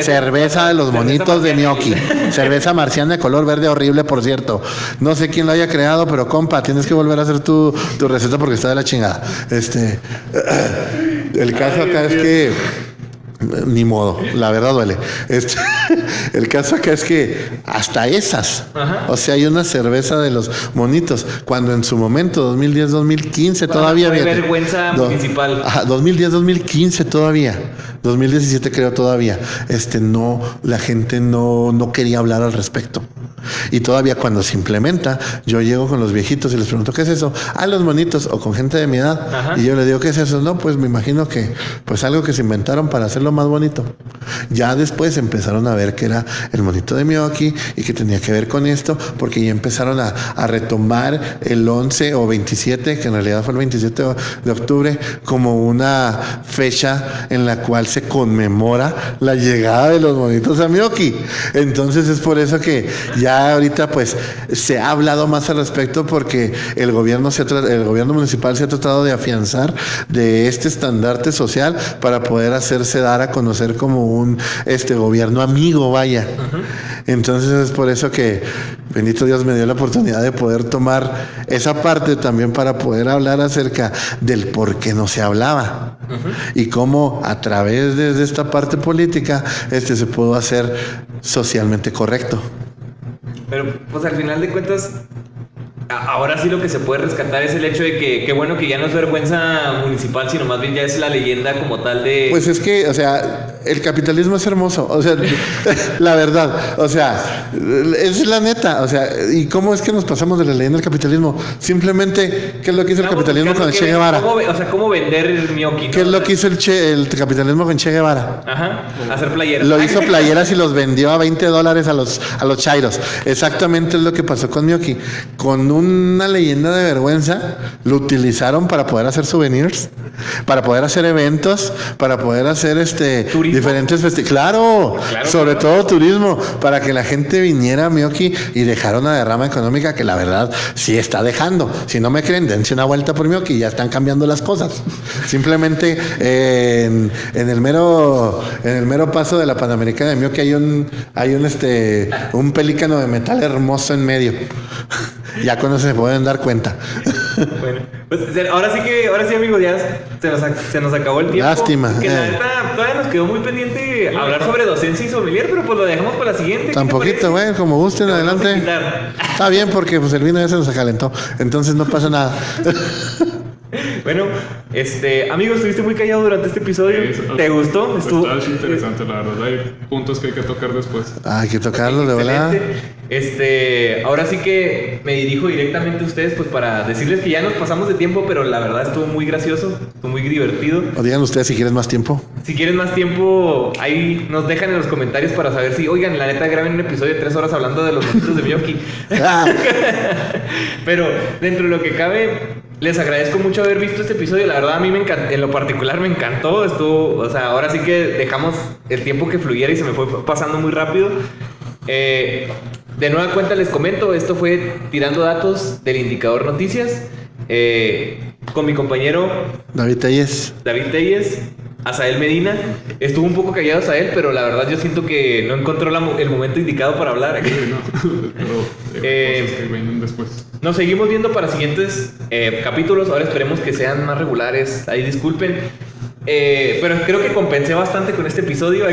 Cerveza de los monitos de Mioki. Cerveza marciana de color verde horrible, por cierto. No sé quién lo haya creado, pero compa, tienes que volver a hacer tu receta porque está de la chingada. El caso acá es que ni modo, la verdad duele. El caso acá es que hasta esas, Ajá. o sea, hay una cerveza de los monitos, cuando en su momento, 2010, 2015 todavía fue fíjate, vergüenza municipal. Ajá, 2010, 2015 todavía, 2017 creo todavía, no, la gente no quería hablar al respecto. Y todavía cuando se implementa, yo llego con los viejitos y les pregunto, ¿qué es eso? Ah, los monitos, o con gente de mi edad. Ajá. Y yo les digo, ¿qué es eso? No, pues me imagino que pues algo que se inventaron para hacerlo más bonito. Ya después empezaron a ver que era el monito de Mioki y que tenía que ver con esto, porque ya empezaron a retomar el 11 o 27, que en realidad fue el 27 de octubre, como una fecha en la cual se conmemora la llegada de los monitos a Mioki. Entonces es por eso que ya ahorita pues se ha hablado más al respecto, porque el gobierno municipal se ha tratado de afianzar de este estandarte social para poder hacerse dar a conocer como un gobierno amigo, vaya. Uh-huh. Entonces es por eso que bendito Dios me dio la oportunidad de poder tomar esa parte también para poder hablar acerca del por qué no se hablaba. Uh-huh. Y cómo a través de esta parte política se pudo hacer socialmente correcto. Pero pues al final de cuentas, ahora sí lo que se puede rescatar es el hecho de que bueno que ya no es vergüenza municipal, sino más bien ya es la leyenda como tal de... Pues es que, o sea, el capitalismo es hermoso, o sea, la verdad, o sea, es la neta, o sea, ¿y cómo es que nos pasamos de la leyenda al capitalismo? Simplemente, ¿qué es lo que hizo el capitalismo con el Che Guevara? ¿Cómo vender el Mioki? ¿Qué es lo que hizo el capitalismo con Che Guevara? Ajá, hacer playeras. Lo hizo playeras y los vendió a $20 a los chairos. Exactamente es lo que pasó con Mioki, con una leyenda de vergüenza, lo utilizaron para poder hacer souvenirs, para poder hacer eventos, para poder hacer ¿Turismo? diferentes claro, sobre todo turismo, para que la gente viniera a Miyooki y dejara una derrama económica que la verdad sí está dejando. Si no me creen, dense una vuelta por Miyooki, ya están cambiando las cosas. Simplemente en el mero paso de la Panamericana de Miyooki hay un pelícano de metal hermoso en medio. Ya con eso se pueden dar cuenta. Bueno, pues ahora sí amigos, ya se nos acabó el tiempo. Lástima. Que la neta todavía nos quedó muy pendiente hablar sobre docencia y sommelier, pero pues lo dejamos para la siguiente. Tan poquito, güey, como gusten, adelante. Está bien, porque pues el vino ya se nos acalentó. Entonces no pasa nada. Bueno, amigos, estuviste muy callado durante este episodio. ¿Te gustó? Está interesante, la verdad. Hay puntos que hay que tocar después. Hay que tocarlo, de verdad. Ahora sí que me dirijo directamente a ustedes, pues para decirles que ya nos pasamos de tiempo, pero la verdad estuvo muy gracioso, estuvo muy divertido. O digan ustedes si quieren más tiempo. Si quieren más tiempo, ahí nos dejan en los comentarios para saber si, oigan, la neta graben un episodio de 3 horas hablando de los monitos de Miyooki. Pero dentro de lo que cabe, les agradezco mucho haber visto este episodio. La verdad a mí me encantó, en lo particular me encantó. O sea, ahora sí que dejamos el tiempo que fluyera y se me fue pasando muy rápido. De nueva cuenta les comento, esto fue Tirando Datos del Indicador Noticias, con mi compañero David Telles, Asael Medina. Estuvo un poco callado Asael, pero la verdad yo siento que no encontró el momento indicado para hablar. Pero que vienen después. Nos seguimos viendo para siguientes capítulos. Ahora esperemos que sean más regulares. Ahí disculpen. Pero creo que compensé bastante con este episodio.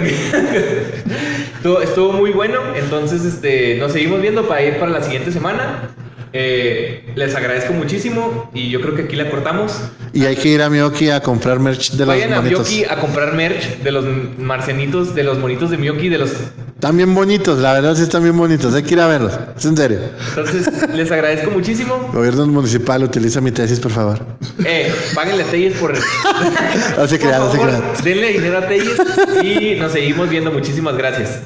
Estuvo muy bueno. Entonces nos seguimos viendo para ir para la siguiente semana. Les agradezco muchísimo y yo creo que aquí la cortamos. Y hay que ir a Miyooki a comprar merch de los monitos. Vayan a Miyooki a comprar merch de los marcianitos, de los monitos de Miyooki, de los... Están bien bonitos, la verdad sí están bien bonitos. Hay que ir a verlos, es en serio. Entonces, les agradezco muchísimo. Gobierno municipal, utiliza mi tesis, por favor. Páguenle a Telles por... No se crean, no se crean. Denle dinero a Telles y nos seguimos viendo. Muchísimas gracias.